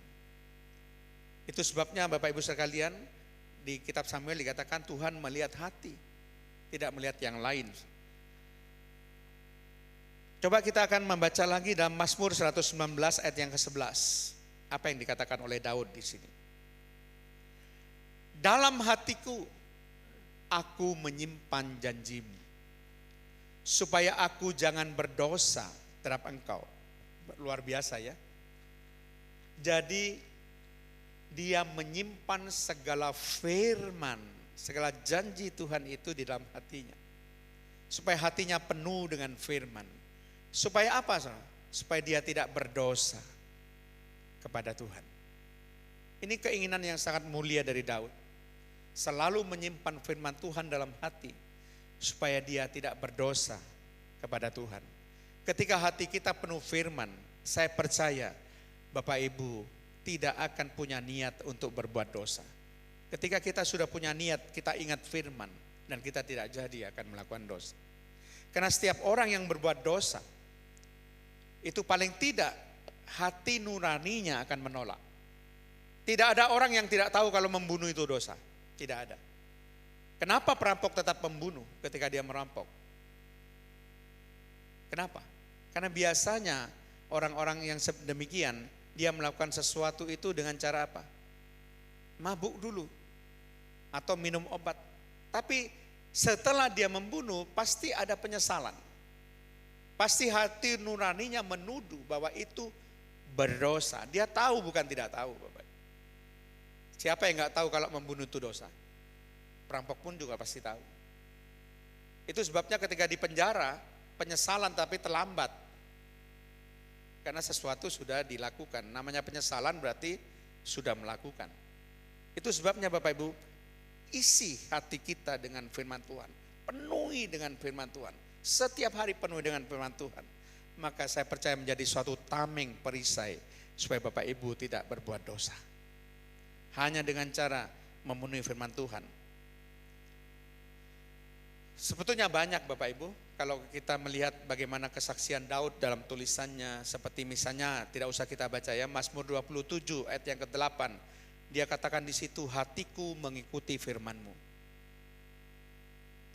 Itu sebabnya Bapak Ibu sekalian, di kitab Samuel dikatakan Tuhan melihat hati, tidak melihat yang lain. Coba kita akan membaca lagi dalam Mazmur 119 ayat yang ke-11. Apa yang dikatakan oleh Daud di sini? Dalam hatiku aku menyimpan janjimu, supaya aku jangan berdosa terhadap engkau. Luar biasa ya. Jadi dia menyimpan segala firman, segala janji Tuhan itu di dalam hatinya. Supaya hatinya penuh dengan firman. Supaya apa? Supaya dia tidak berdosa kepada Tuhan. Ini keinginan yang sangat mulia dari Daud. Selalu menyimpan firman Tuhan dalam hati, supaya dia tidak berdosa kepada Tuhan. Ketika hati kita penuh firman, saya percaya Bapak Ibu tidak akan punya niat untuk berbuat dosa. Ketika kita sudah punya niat, kita ingat firman, dan kita tidak jadi akan melakukan dosa. Karena setiap orang yang berbuat dosa, itu paling tidak hati nuraninya akan menolak. Tidak ada orang yang tidak tahu kalau membunuh itu dosa. Tidak ada. Kenapa perampok tetap membunuh ketika dia merampok? Kenapa? Karena biasanya orang-orang yang demikian, dia melakukan sesuatu itu dengan cara apa? Mabuk dulu atau minum obat. Tapi setelah dia membunuh pasti ada penyesalan. Pasti hati nuraninya menuduh bahwa itu berdosa. Dia tahu bukan tidak tahu, Bapak. Siapa yang nggak tahu kalau membunuh itu dosa? Perampok pun juga pasti tahu. Itu sebabnya ketika di penjara, penyesalan tapi terlambat. Karena sesuatu sudah dilakukan. Namanya penyesalan berarti sudah melakukan. Itu sebabnya Bapak Ibu, isi hati kita dengan firman Tuhan. Penuhi dengan firman Tuhan. Setiap hari penuh dengan firman Tuhan. Maka saya percaya menjadi suatu tameng perisai supaya Bapak Ibu tidak berbuat dosa. Hanya dengan cara memenuhi firman Tuhan. Sebetulnya banyak Bapak Ibu, kalau kita melihat bagaimana kesaksian Daud dalam tulisannya, seperti misalnya tidak usah kita baca ya, Mazmur 27 ayat yang ke-8. Dia katakan di situ, hatiku mengikuti firman-Mu.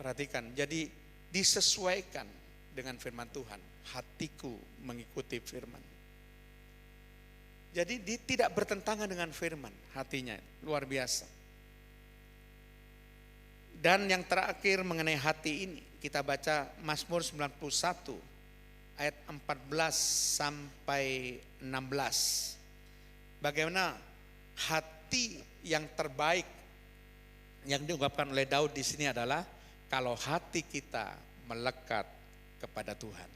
Perhatikan, jadi disesuaikan dengan firman Tuhan. Hatiku mengikuti firman. Jadi dia tidak bertentangan dengan firman hatinya. Luar biasa. Dan yang terakhir mengenai hati ini, kita baca Mazmur 91 ayat 14 sampai 16. Bagaimana hati yang terbaik yang diungkapkan oleh Daud di sini adalah kalau hati kita melekat kepada Tuhan.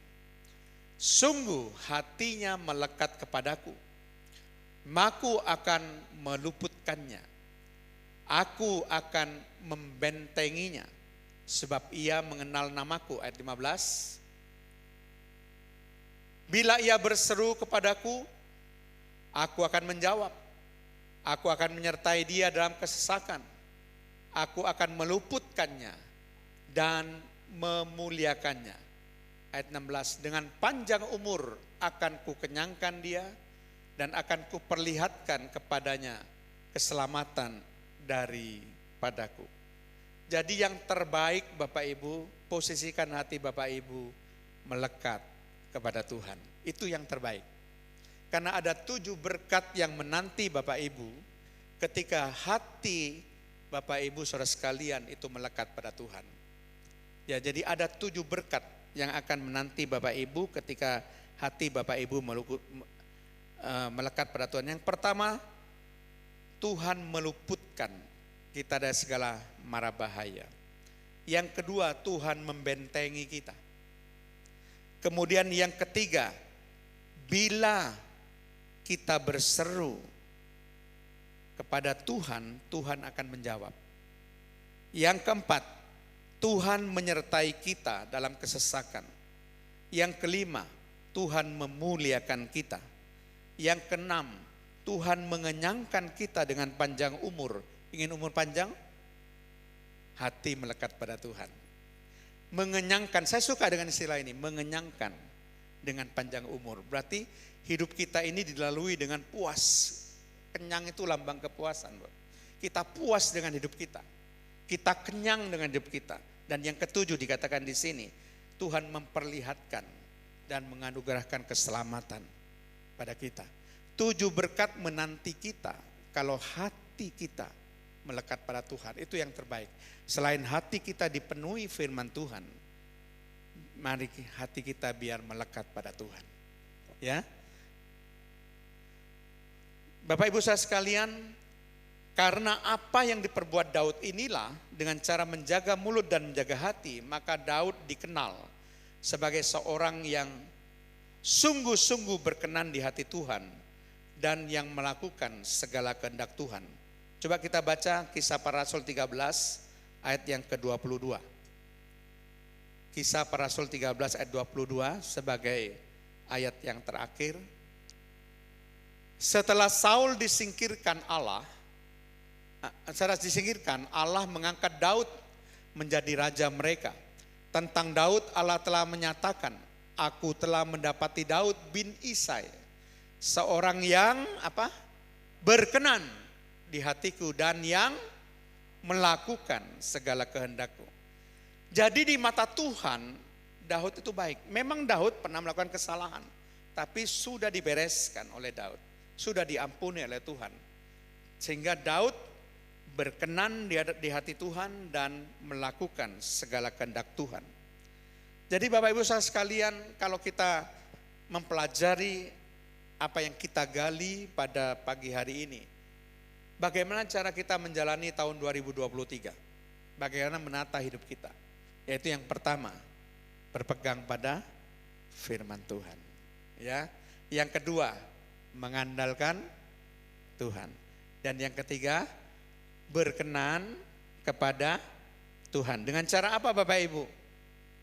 Sungguh hatinya melekat kepadaku, maku akan meluputkannya. Aku akan membentenginya, sebab ia mengenal namaku. Ayat 15. Bila ia berseru kepadaku, aku akan menjawab. Aku akan menyertai dia dalam kesesakan. Aku akan meluputkannya dan memuliakannya. Ayat 16, dengan panjang umur akan kukenyangkan dia dan akan kuperlihatkan kepadanya keselamatan daripadaku. Jadi yang terbaik Bapak Ibu, posisikan hati Bapak Ibu melekat kepada Tuhan. Itu yang terbaik. Karena ada 7 berkat yang menanti Bapak Ibu ketika hati Bapak Ibu saudara sekalian itu melekat pada Tuhan. Ya, jadi ada 7 berkat yang akan menanti Bapak Ibu ketika hati Bapak Ibu melekat pada Tuhan. Yang pertama, Tuhan meluputkan kita dari segala mara bahaya. Yang kedua, Tuhan membentengi kita. Kemudian yang ketiga, bila kita berseru kepada Tuhan, Tuhan akan menjawab. Yang keempat, Tuhan menyertai kita dalam kesesakan. Yang kelima, Tuhan memuliakan kita. Yang keenam, Tuhan mengenyangkan kita dengan panjang umur. Ingin umur panjang? Hati melekat pada Tuhan. Mengenyangkan, saya suka dengan istilah ini, mengenyangkan. dengan panjang umur. Berarti hidup kita ini dilalui dengan puas. Kenyang itu lambang kepuasan. Kita puas dengan hidup kita. Kita kenyang dengan hidup kita. Dan yang ketujuh dikatakan di sini, Tuhan memperlihatkan dan menganugerahkan keselamatan pada kita. 7 berkat menanti kita kalau hati kita melekat pada Tuhan. Itu yang terbaik. Selain hati kita dipenuhi firman Tuhan, mari hati kita biar melekat pada Tuhan. Ya. Bapak Ibu saya sekalian, karena apa yang diperbuat Daud inilah dengan cara menjaga mulut dan menjaga hati, maka Daud dikenal sebagai seorang yang sungguh-sungguh berkenan di hati Tuhan dan yang melakukan segala kehendak Tuhan. Coba kita baca Kisah Para Rasul 13 ayat yang ke-22. Kisah Para Rasul 13 ayat 22 sebagai ayat yang terakhir. Setelah Saul disingkirkan Allah mengangkat Daud menjadi raja mereka. Tentang Daud Allah telah menyatakan, aku telah mendapati Daud bin Isai, seorang yang berkenan di hatiku dan yang melakukan segala kehendakku. Jadi di mata Tuhan Daud itu baik. Memang Daud pernah melakukan kesalahan, tapi sudah dibereskan oleh Daud, sudah diampuni oleh Tuhan. Sehingga Daud berkenan di hati Tuhan dan melakukan segala kehendak Tuhan. Jadi Bapak Ibu saya sekalian, kalau kita mempelajari apa yang kita gali pada pagi hari ini, bagaimana cara kita menjalani tahun 2023? Bagaimana menata hidup kita? Yaitu yang pertama, berpegang pada firman Tuhan. Ya. Yang kedua, mengandalkan Tuhan. Dan yang ketiga, berkenan kepada Tuhan. Dengan cara apa Bapak Ibu?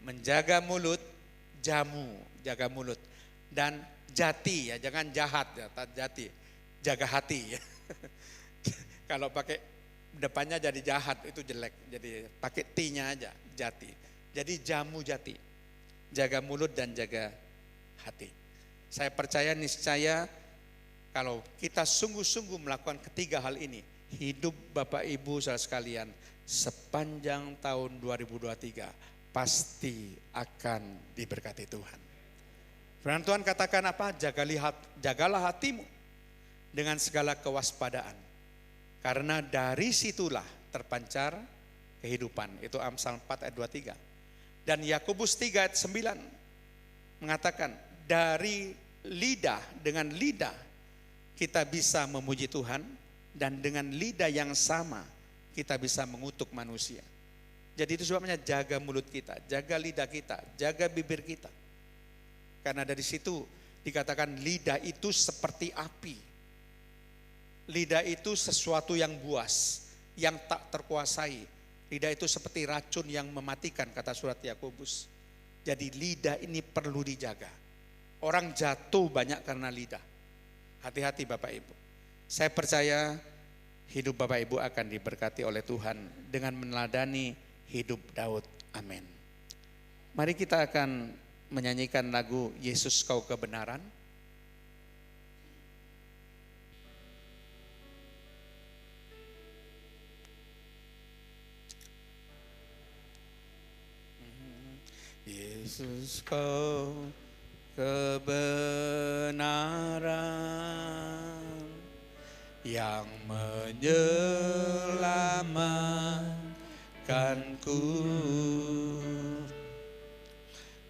Menjaga mulut, jaga mulut. Dan jati ya, jangan jahat ya, jati. Jaga hati ya. Kalau pakai depannya jadi jahat itu jelek. Jadi pakai T-nya aja, jati. Jadi jamu jati. Jaga mulut dan jaga hati. Saya percaya niscaya kalau kita sungguh-sungguh melakukan ketiga hal ini, hidup Bapak Ibu saudara sekalian sepanjang tahun 2023 pasti akan diberkati Tuhan. Firman Tuhan katakan apa? Jagalah hatimu dengan segala kewaspadaan. Karena dari situlah terpancar kehidupan. Itu Amsal 4 ayat 23. Dan Yakobus 3 ayat 9 mengatakan dari dengan lidah kita bisa memuji Tuhan, dan dengan lidah yang sama kita bisa mengutuk manusia. Jadi itu sebabnya jaga mulut kita, jaga lidah kita, jaga bibir kita. Karena dari situ dikatakan lidah itu seperti api. Lidah itu sesuatu yang buas, yang tak terkuasai. Lidah itu seperti racun yang mematikan, kata surat Yakobus. Jadi lidah ini perlu dijaga. Orang jatuh banyak karena lidah. Hati-hati Bapak Ibu. Saya percaya hidup Bapak Ibu akan diberkati oleh Tuhan dengan meneladani hidup Daud. Amin. Mari kita akan menyanyikan lagu Yesus Kau Kebenaran. Yesus Kau kebenaran yang menyelamatkanku.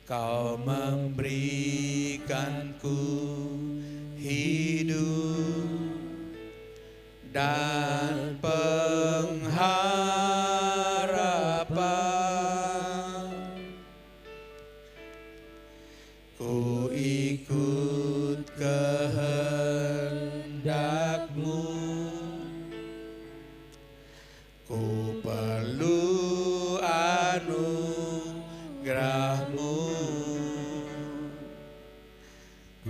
Kau memberikanku hidup dan pengharapan. Ku ikut kehendak-Mu, ku perlu anugerah-Mu,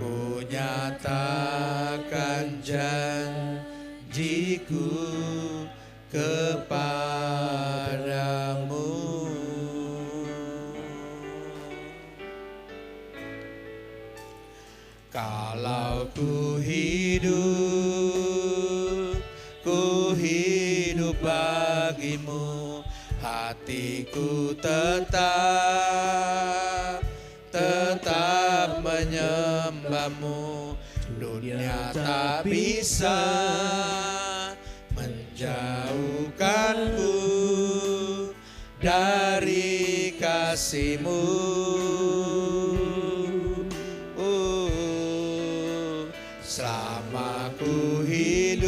ku nyatakan janjiku kepadamu. Kalau ku hidup bagimu, hatiku tetap menyembahmu. Dunia tak bisa menjauhkanku dari kasih-Mu. Selama ku hidup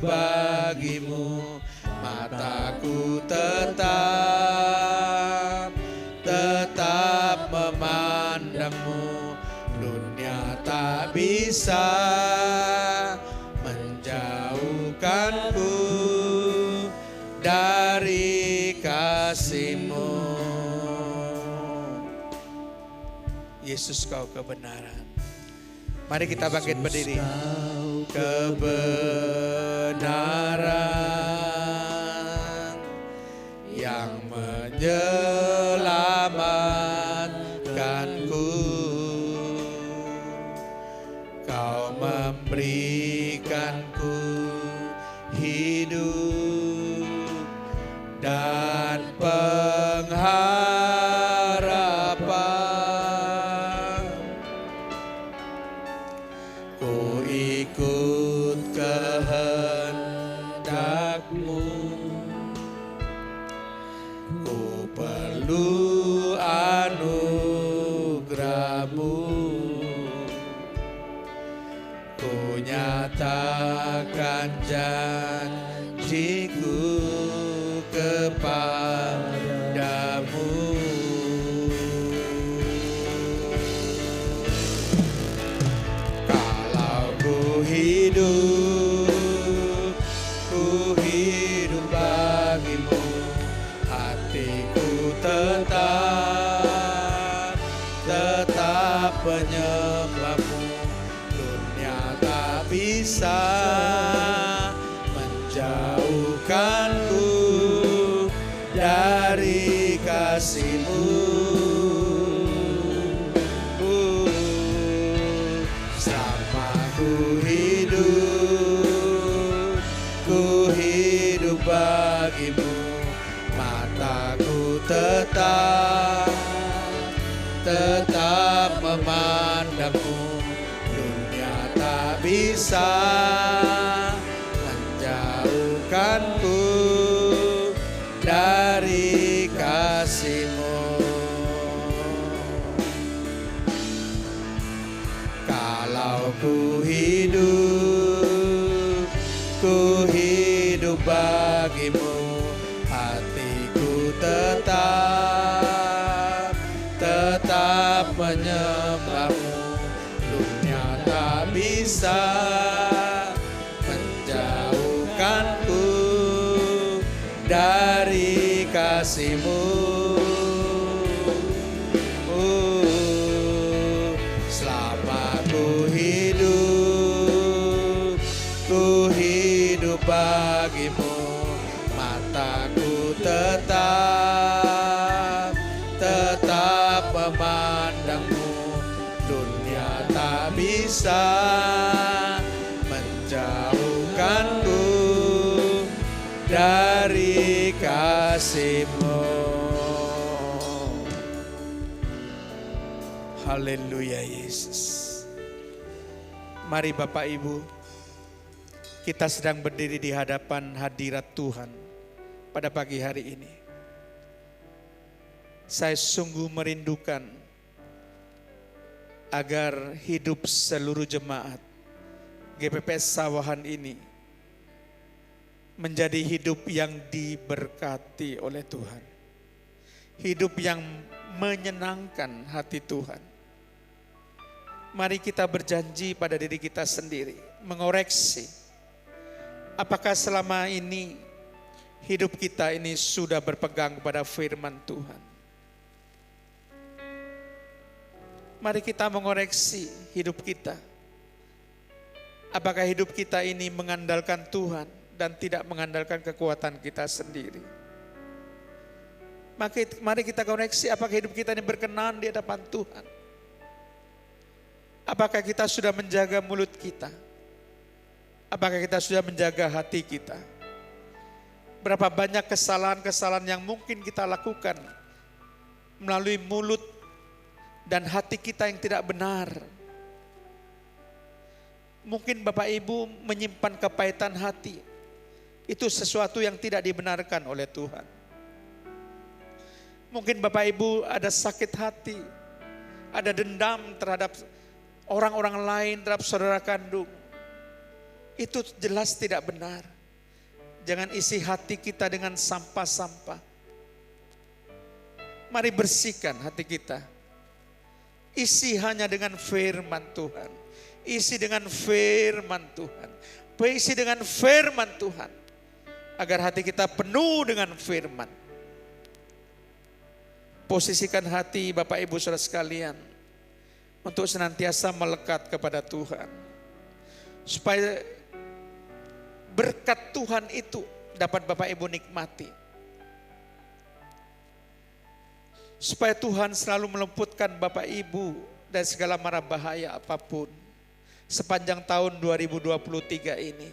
bagimu, mataku tetap memandangmu. Dunia tak bisa menjauhkanku dari kasih-Mu. Yesus, Kau kebenaran. Mari kita bangkit berdiri. Kebenaran yang menyelamatkanku, Kau memberikanku hidup dan pengharapan. Ku ikut kehendak-Mu, ku perlu anugerah-Mu. Ku nyatakan janjiku kepadamu. Kalau ku hidup bagimu, hatiku tetap menyembahmu. Dunia tak bisa menjauhkanku dari kasih-Mu. Selama ku hidup bagimu, mataku tetap memandangmu. Dunia tak bisa menjauhkanku dari kasih-Mu. Kalau ku hidup bagimu, hatiku tetap menyembahmu. Dunia tak bisa menjauhkanku dari kasih-Mu. Selama ku hidup bagimu, mataku tetap memandangmu. Dunia tak bisa menjauhkanku dari kasih-Mu. Haleluya Yesus. Mari Bapak Ibu, kita sedang berdiri di hadapan hadirat Tuhan pada pagi hari ini. Saya sungguh merindukan agar hidup seluruh jemaat GPPS Sawahan ini menjadi hidup yang diberkati oleh Tuhan. Hidup yang menyenangkan hati Tuhan. Mari kita berjanji pada diri kita sendiri, mengoreksi. Apakah selama ini hidup kita ini sudah berpegang pada firman Tuhan? Mari kita mengoreksi hidup kita. Apakah hidup kita ini mengandalkan Tuhan dan tidak mengandalkan kekuatan kita sendiri? Mari kita koreksi apakah hidup kita ini berkenan di hadapan Tuhan. Apakah kita sudah menjaga mulut kita? Apakah kita sudah menjaga hati kita? Berapa banyak kesalahan-kesalahan yang mungkin kita lakukan melalui mulut dan hati kita yang tidak benar. Mungkin Bapak Ibu menyimpan kepahitan hati. Itu sesuatu yang tidak dibenarkan oleh Tuhan. Mungkin Bapak Ibu ada sakit hati, ada dendam terhadap orang-orang lain, terhadap saudara kandung. Itu jelas tidak benar. Jangan isi hati kita dengan sampah-sampah. Mari bersihkan hati kita. Isi hanya dengan firman Tuhan. Isi dengan firman Tuhan. Isi dengan firman Tuhan. Agar hati kita penuh dengan firman. Posisikan hati Bapak Ibu Saudara sekalian untuk senantiasa melekat kepada Tuhan. Supaya berkat Tuhan itu dapat Bapak Ibu nikmati. Supaya Tuhan selalu meluputkan Bapak Ibu dari segala mara bahaya apapun sepanjang tahun 2023 ini.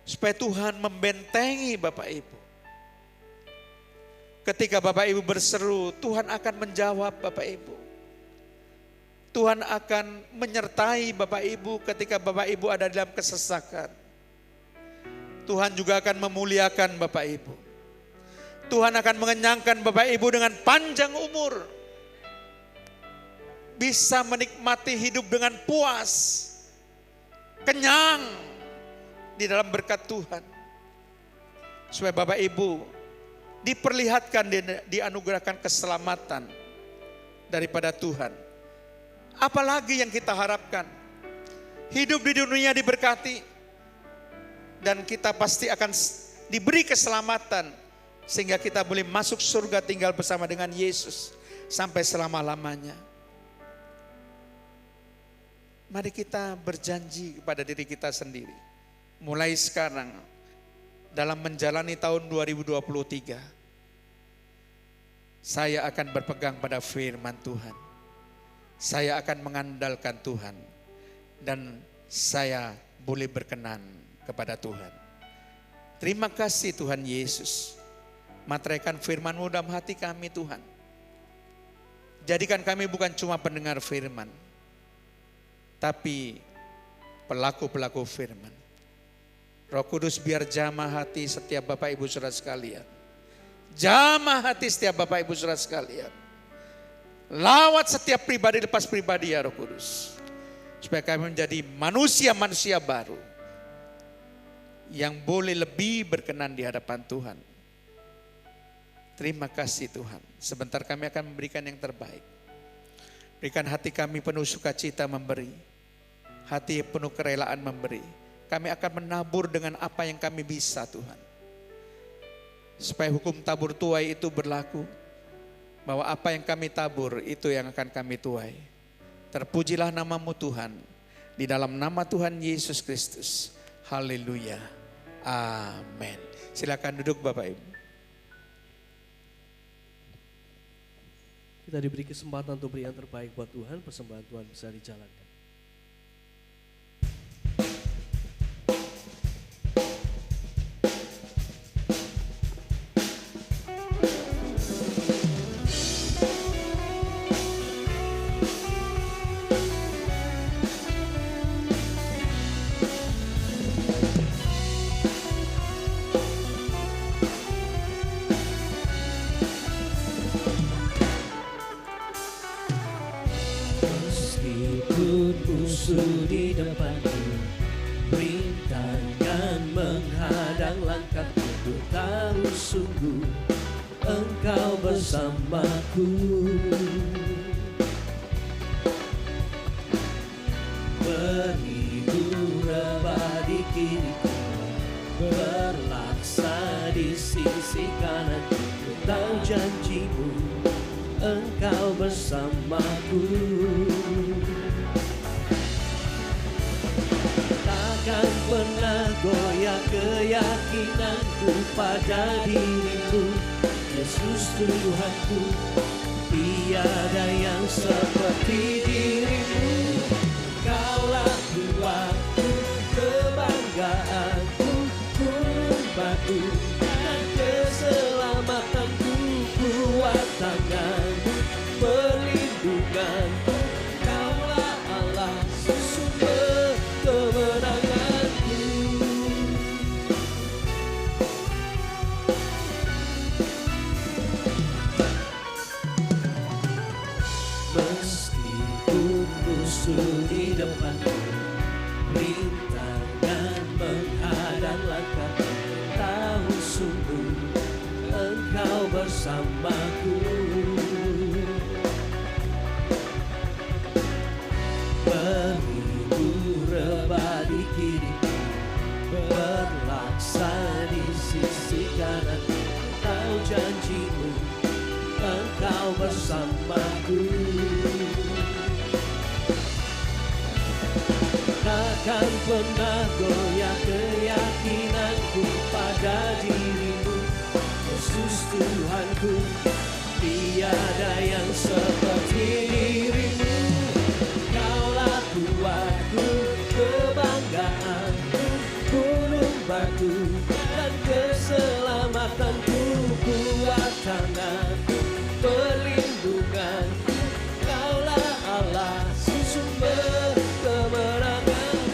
Supaya Tuhan membentengi Bapak Ibu. Ketika Bapak Ibu berseru, Tuhan akan menjawab Bapak Ibu. Tuhan akan menyertai Bapak Ibu ketika Bapak Ibu ada dalam kesesakan. Tuhan juga akan memuliakan Bapak Ibu. Tuhan akan mengenyangkan Bapak Ibu dengan panjang umur. Bisa menikmati hidup dengan puas, kenyang di dalam berkat Tuhan. Supaya Bapak Ibu diperlihatkan, dianugerahkan keselamatan daripada Tuhan. Apalagi yang kita harapkan? Hidup di dunia diberkati dan kita pasti akan diberi keselamatan sehingga kita boleh masuk surga tinggal bersama dengan Yesus sampai selama-lamanya. Mari kita berjanji kepada diri kita sendiri. Mulai sekarang dalam menjalani tahun 2023, saya akan berpegang pada firman Tuhan. Saya akan mengandalkan Tuhan dan saya boleh berkenan kepada Tuhan. Terima kasih Tuhan Yesus. Materaikan firman-Mu dalam hati kami Tuhan. Jadikan kami bukan cuma pendengar firman, tapi pelaku-pelaku firman. Roh Kudus biar jamah hati setiap Bapak Ibu Saudara sekalian. Jamah hati setiap Bapak Ibu Saudara sekalian. Lawat setiap pribadi lepas pribadi ya Roh Kudus. Supaya kami menjadi manusia-manusia baru. Yang boleh lebih berkenan di hadapan Tuhan. Terima kasih Tuhan. Sebentar kami akan memberikan yang terbaik. Berikan hati kami penuh sukacita memberi. Hati penuh kerelaan memberi. Kami akan menabur dengan apa yang kami bisa Tuhan. Supaya hukum tabur tuai itu berlaku. Bahwa apa yang kami tabur itu yang akan kami tuai. Terpujilah nama-Mu Tuhan. Di dalam nama Tuhan Yesus Kristus. Haleluya. Amin. Silakan duduk Bapak Ibu. Kita diberi kesempatan untuk beri yang terbaik buat Tuhan. Persembahan Tuhan bisa dijalankan. Musuh di depanku, rintangan menghadang langkahku, ku tahu sungguh Engkau bersamaku. Beribu rebah di kiriku, berlaksa di sisi kananku, ku tahu janji-Mu Engkau bersamaku. Takkan pernah goyah keyakinanku pada diri-Mu Yesus Tuhanku, tiada yang seperti dirimu. Kaulah kuatku, kebanggaanku, gunung batu dan keselamatanku, kuat tanganmu, perlindunganku. Kaulah Allah, sumber kemenanganku. Meskipun musuh di depanku, rintangan menghadang langkahku, tahu sungguh Engkau bersamaku. Beribu rebah di kiriku, berlaksa di sisi kanan. Tahu janjimu, Engkau bersamaku. Takkan pernah goyah keyakinanku pada dirimu, Yesus Tuhanku, tiada yang seperti dirimu. Kaulah kuatku, kebanggaanku, gunung batu dan keselamatanku, kuat tanganku, perlindunganku. Kaulah Allah, sumber kemenangan.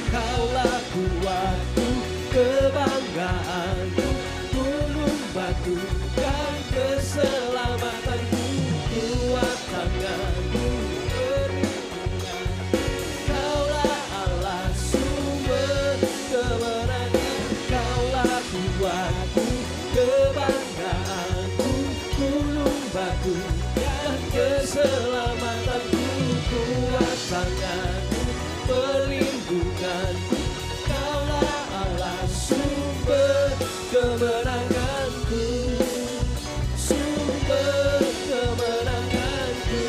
Kaulah kuatku, kebanggaanku, gunung batu dan keselamatanku, kuat tanganku, perlindungan. Kaulah Allah, sumber kemenangan. Kaulah kuatku, kebanggaanku, gunung batu dan keselamatanku, kuat tanganku, perlindunganku. Kaulah Allah, sumber kemenanganku, sumber kemenanganku,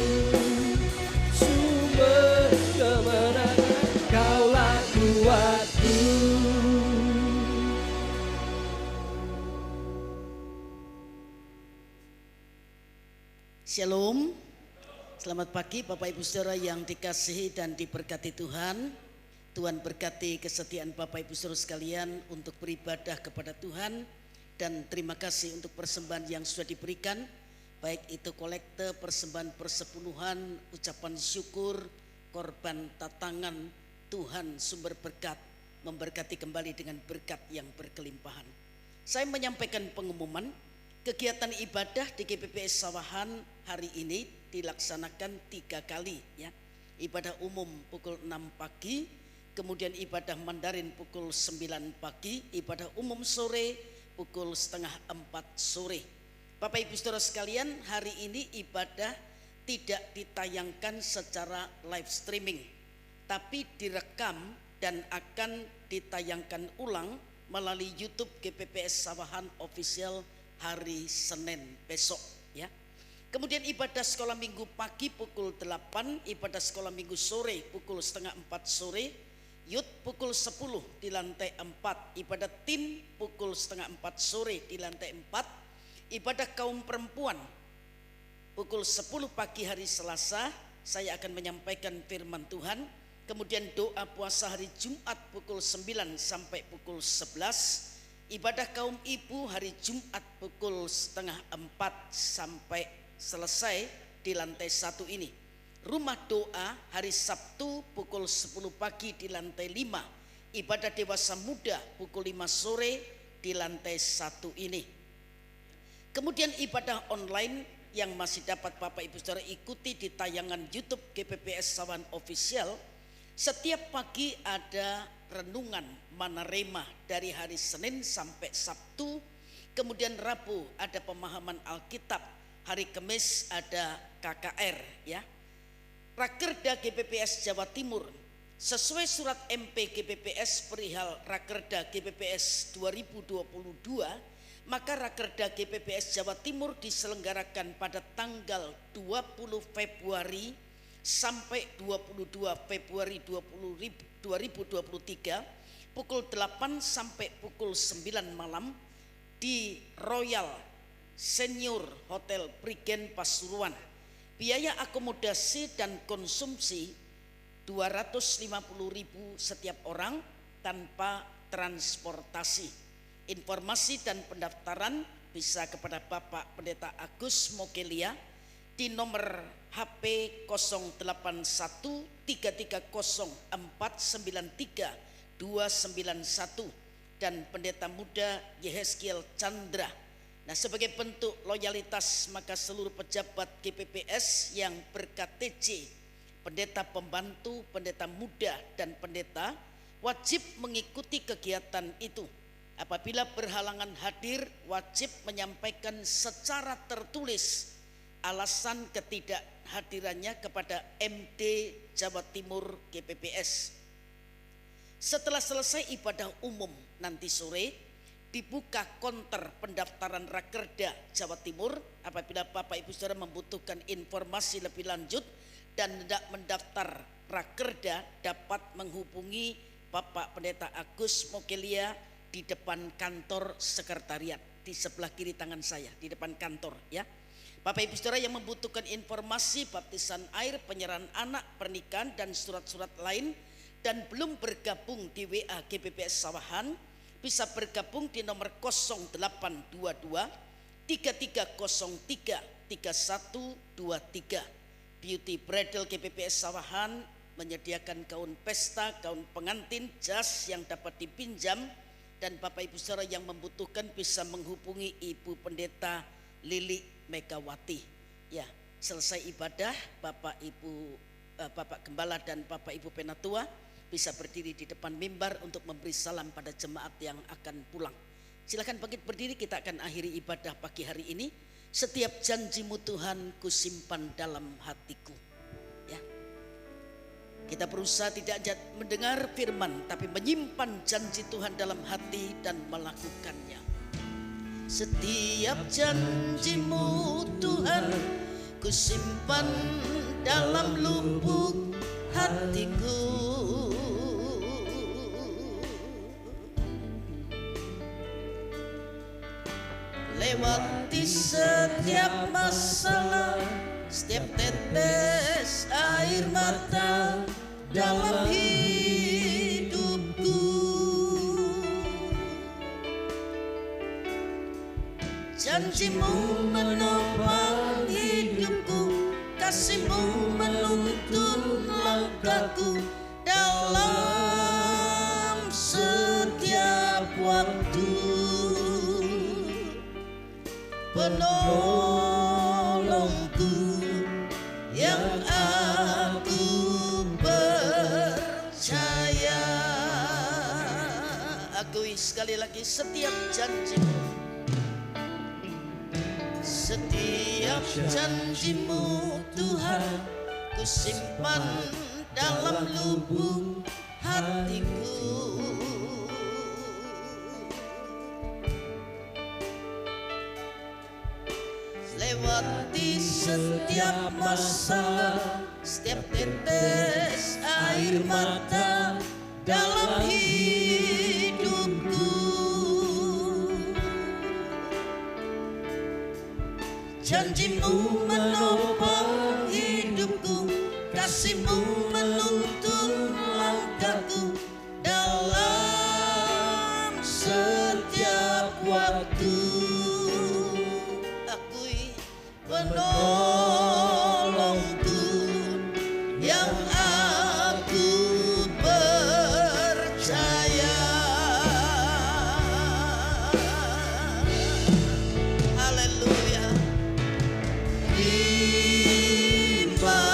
sumber kemenangan. Kaulah kuatku. Shalom. Selamat pagi Bapak Ibu Saudara yang dikasihi dan diberkati Tuhan. Tuhan berkati kesetiaan Bapak Ibu Saudara sekalian untuk beribadah kepada Tuhan. Dan terima kasih untuk persembahan yang sudah diberikan. Baik itu kolekte, persembahan persepuluhan, ucapan syukur, korban tatangan. Tuhan sumber berkat memberkati kembali dengan berkat yang berkelimpahan. Saya menyampaikan pengumuman. Kegiatan ibadah di GPPS Sawahan hari ini dilaksanakan 3 kali ya. Ibadah umum pukul 6 pagi, kemudian ibadah Mandarin pukul 9 pagi, ibadah umum sore pukul setengah 4 sore. Bapak Ibu Saudara sekalian, hari ini ibadah tidak ditayangkan secara live streaming, tapi direkam dan akan ditayangkan ulang melalui YouTube GPPS Sawahan Official hari Senin besok ya. Kemudian ibadah sekolah minggu pagi pukul 8, ibadah sekolah minggu sore pukul setengah 4 sore, Youth pukul 10 di lantai 4, ibadah tim pukul setengah 4 sore di lantai 4, ibadah kaum perempuan pukul 10 pagi hari Selasa. Saya akan menyampaikan firman Tuhan. Kemudian doa puasa hari Jumat pukul 9 sampai pukul 11. Ibadah kaum ibu hari Jumat pukul setengah 4 sampai selesai di lantai 1 ini. Rumah doa hari Sabtu pukul 10 pagi di lantai 5. Ibadah dewasa muda pukul 5 sore di lantai 1 ini. Kemudian ibadah online yang masih dapat Bapak Ibu Saudara ikuti di tayangan YouTube GPPS Sawahan Official. Setiap pagi ada renungan Manarema dari hari Senin sampai Sabtu. Kemudian Rabu ada pemahaman Alkitab. Hari Kamis ada KKR ya. Rakerda GPPS Jawa Timur sesuai surat MP GPPS perihal Rakerda GPPS 2022, maka Rakerda GPPS Jawa Timur diselenggarakan pada tanggal 20 Februari sampai 22 Februari 2023 pukul 8 sampai pukul 9 malam di Royal Senior Hotel Prigen Pasuruan. Biaya akomodasi dan konsumsi 250.000 setiap orang tanpa transportasi. Informasi dan pendaftaran bisa kepada Bapak Pendeta Agus Mokelia di nomor HP 08130493 dan Pendeta Muda Yehezkiel Chandra. Nah, sebagai bentuk loyalitas maka seluruh pejabat GPPS yang ber-KTC, pendeta pembantu, pendeta muda dan pendeta wajib mengikuti kegiatan itu. Apabila berhalangan hadir, wajib menyampaikan secara tertulis alasan ketidakhadirannya kepada MD Jawa Timur GPPS. Setelah selesai ibadah umum nanti sore, dibuka konter pendaftaran Rakerda Jawa Timur. Apabila Bapak Ibu Saudara membutuhkan informasi lebih lanjut dan hendak mendaftar Rakerda, dapat menghubungi Bapak Pendeta Agus Mokelia di depan kantor sekretariat, di sebelah kiri tangan saya, di depan kantor ya. Bapak Ibu Saudara yang membutuhkan informasi baptisan air, penyerahan anak, pernikahan dan surat-surat lain dan belum bergabung di WA GPPS Sawahan, bisa bergabung di nomor 0822 3303 3123. Beauty Bridal GPPS Sawahan menyediakan gaun pesta, gaun pengantin, jas yang dapat dipinjam, dan Bapak Ibu Saudara yang membutuhkan bisa menghubungi Ibu Pendeta Lili Megawati. Ya, selesai ibadah Bapak Gembala dan Bapak Ibu Penatua bisa berdiri di depan mimbar untuk memberi salam pada jemaat yang akan pulang. Silakan bangkit berdiri, kita akan akhiri ibadah pagi hari ini. Setiap janjimu Tuhan kusimpan dalam hatiku. Ya. Kita berusaha tidak mendengar firman, tapi menyimpan janji Tuhan dalam hati dan melakukannya. Setiap janjimu Tuhan kusimpan dalam lubuk hatiku. Lewati setiap masalah, setiap tetes air mata dalam hidupku. Janjimu menopang hidupku, kasihmu menuntun langkahku dalam setiap waktu. Penolongku yang aku percaya. Akui sekali lagi setiap janjimu, setiap janjimu Tuhan kusimpan dalam lubuk hatiku. Lewati setiap masa, setiap tetes air mata dalam hidupku. Janjimu menopang hidupku, kasihmu menuntun langkahku dalam setiap waktu. Penolongku yang aku percaya. Haleluya. Terima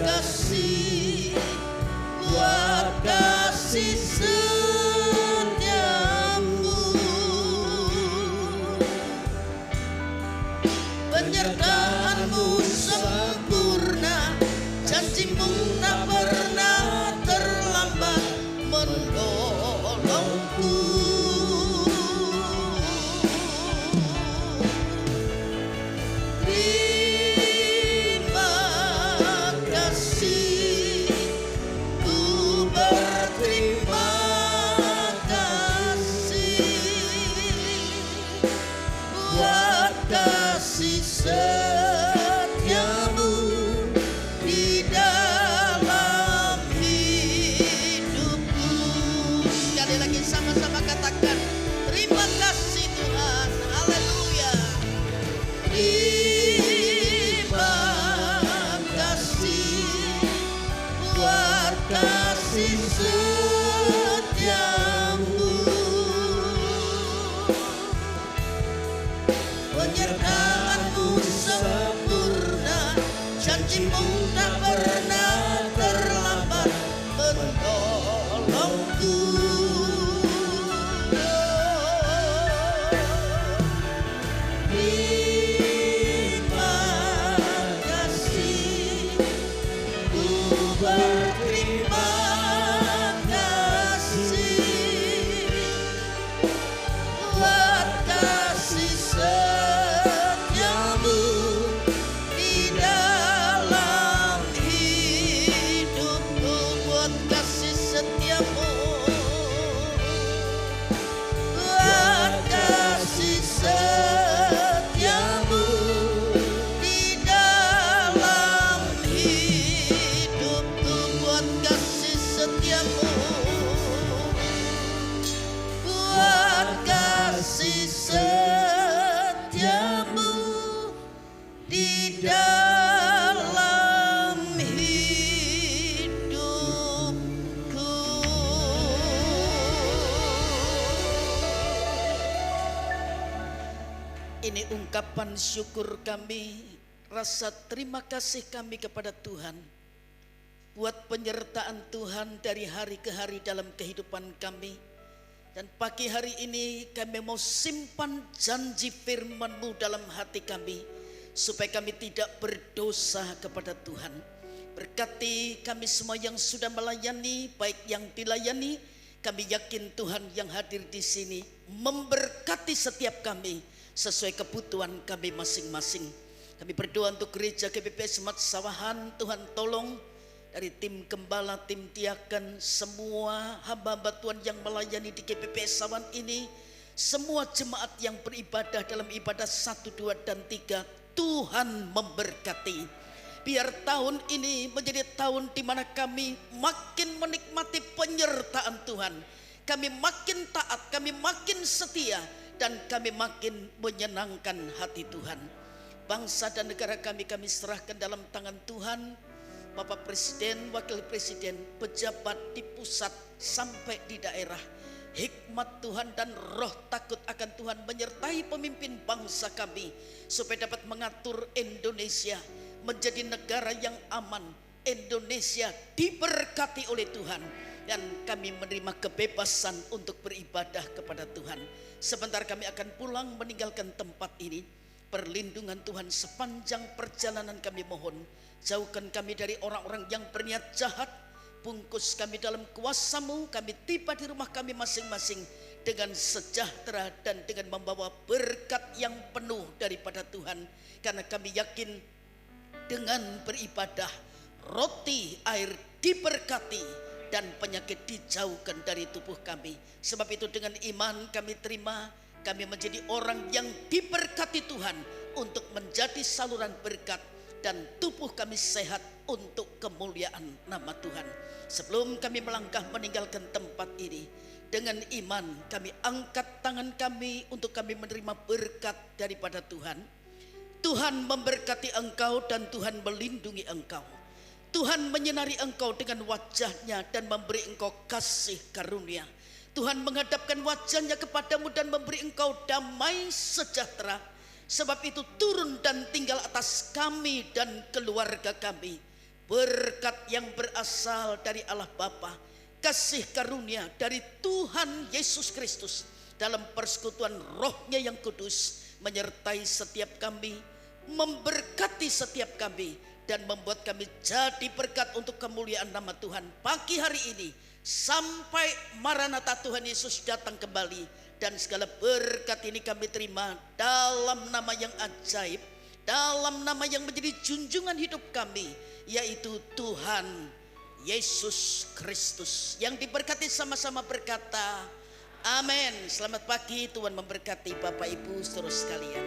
kasih buat kasih setiamu, penyertaanmu sempurna, janjimu tak pernah terlambat menolongku. Terima kasih, ku berterima kasih buat kasih setiamu di dalam hidupku. Sekali lagi sama-sama katakan, terima kasih Tuhan. Haleluya. Terima kasih buat kasih setiamu. Penyertaanmu sempurna, janjimu tak pernah terlambat menolongku. Terima kasih, ku berterima kasih buat kasih setiamu di dalam hidupku, buat kasih setiamu, buat kasih setiamu di dalam hidupku, buat kasih setiamu, buat kasih setiamu di dalam hidupku. Ini ungkapan syukur kami, rasa terima kasih kami kepada Tuhan buat penyertaan Tuhan dari hari ke hari dalam kehidupan kami. Dan pagi hari ini kami mau simpan janji firman-Mu dalam hati kami, supaya kami tidak berdosa kepada Tuhan. Berkati kami semua yang sudah melayani, baik yang dilayani. Kami yakin Tuhan yang hadir di sini memberkati setiap kami sesuai kebutuhan kami masing-masing. Kami berdoa untuk gereja GBP Semat Sawahan, Tuhan tolong dari tim gembala, tim diaken, semua hamba-hamba Tuhan yang melayani di GBP Sawahan ini, semua jemaat yang beribadah dalam ibadah 1, 2, dan 3, Tuhan memberkati. Biar tahun ini menjadi tahun di mana kami makin menikmati penyertaan Tuhan. Kami makin taat, kami makin setia, dan kami makin menyenangkan hati Tuhan. Bangsa dan negara kami serahkan dalam tangan Tuhan. Bapak Presiden, Wakil Presiden, pejabat di pusat sampai di daerah. Hikmat Tuhan dan roh takut akan Tuhan menyertai pemimpin bangsa kami, supaya dapat mengatur Indonesia menjadi negara yang aman. Indonesia diberkati oleh Tuhan, dan kami menerima kebebasan untuk beribadah kepada Tuhan. Sebentar kami akan pulang meninggalkan tempat ini. Perlindungan Tuhan sepanjang perjalanan kami mohon. Jauhkan kami dari orang-orang yang berniat jahat. Bungkus kami dalam kuasa-Mu. Kami tiba di rumah kami masing-masing dengan sejahtera dan dengan membawa berkat yang penuh daripada Tuhan. Karena kami yakin dengan beribadah, roti, air diberkati, dan penyakit dijauhkan dari tubuh kami. Sebab itu dengan iman kami terima, kami menjadi orang yang diberkati Tuhan untuk menjadi saluran berkat, dan tubuh kami sehat untuk kemuliaan nama Tuhan. Sebelum kami melangkah meninggalkan tempat ini, dengan iman kami angkat tangan kami untuk kami menerima berkat daripada Tuhan. Tuhan memberkati engkau dan Tuhan melindungi engkau. Tuhan menyinari engkau dengan wajahnya dan memberi engkau kasih karunia. Tuhan menghadapkan wajahnya kepadamu dan memberi engkau damai sejahtera. Sebab itu turun dan tinggal atas kami dan keluarga kami berkat yang berasal dari Allah Bapa, kasih karunia dari Tuhan Yesus Kristus dalam persekutuan Roh-Nya yang kudus menyertai setiap kami, memberkati setiap kami, dan membuat kami jadi berkat untuk kemuliaan nama Tuhan pagi hari ini sampai Maranatha Tuhan Yesus datang kembali. Dan segala berkat ini kami terima dalam nama yang ajaib, dalam nama yang menjadi junjungan hidup kami, yaitu Tuhan Yesus Kristus. Yang diberkati sama-sama berkata Amin. Selamat pagi, Tuhan memberkati Bapak Ibu saudara sekalian.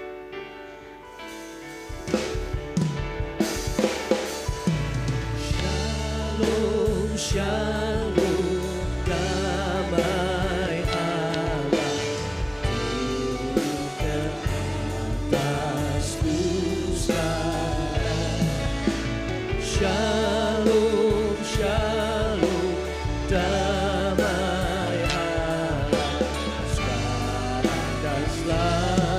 Shalom, shalom, damai Allah turunkan atas Nusantara. Shalom, shalom, damai Allah sekarang dan selalu.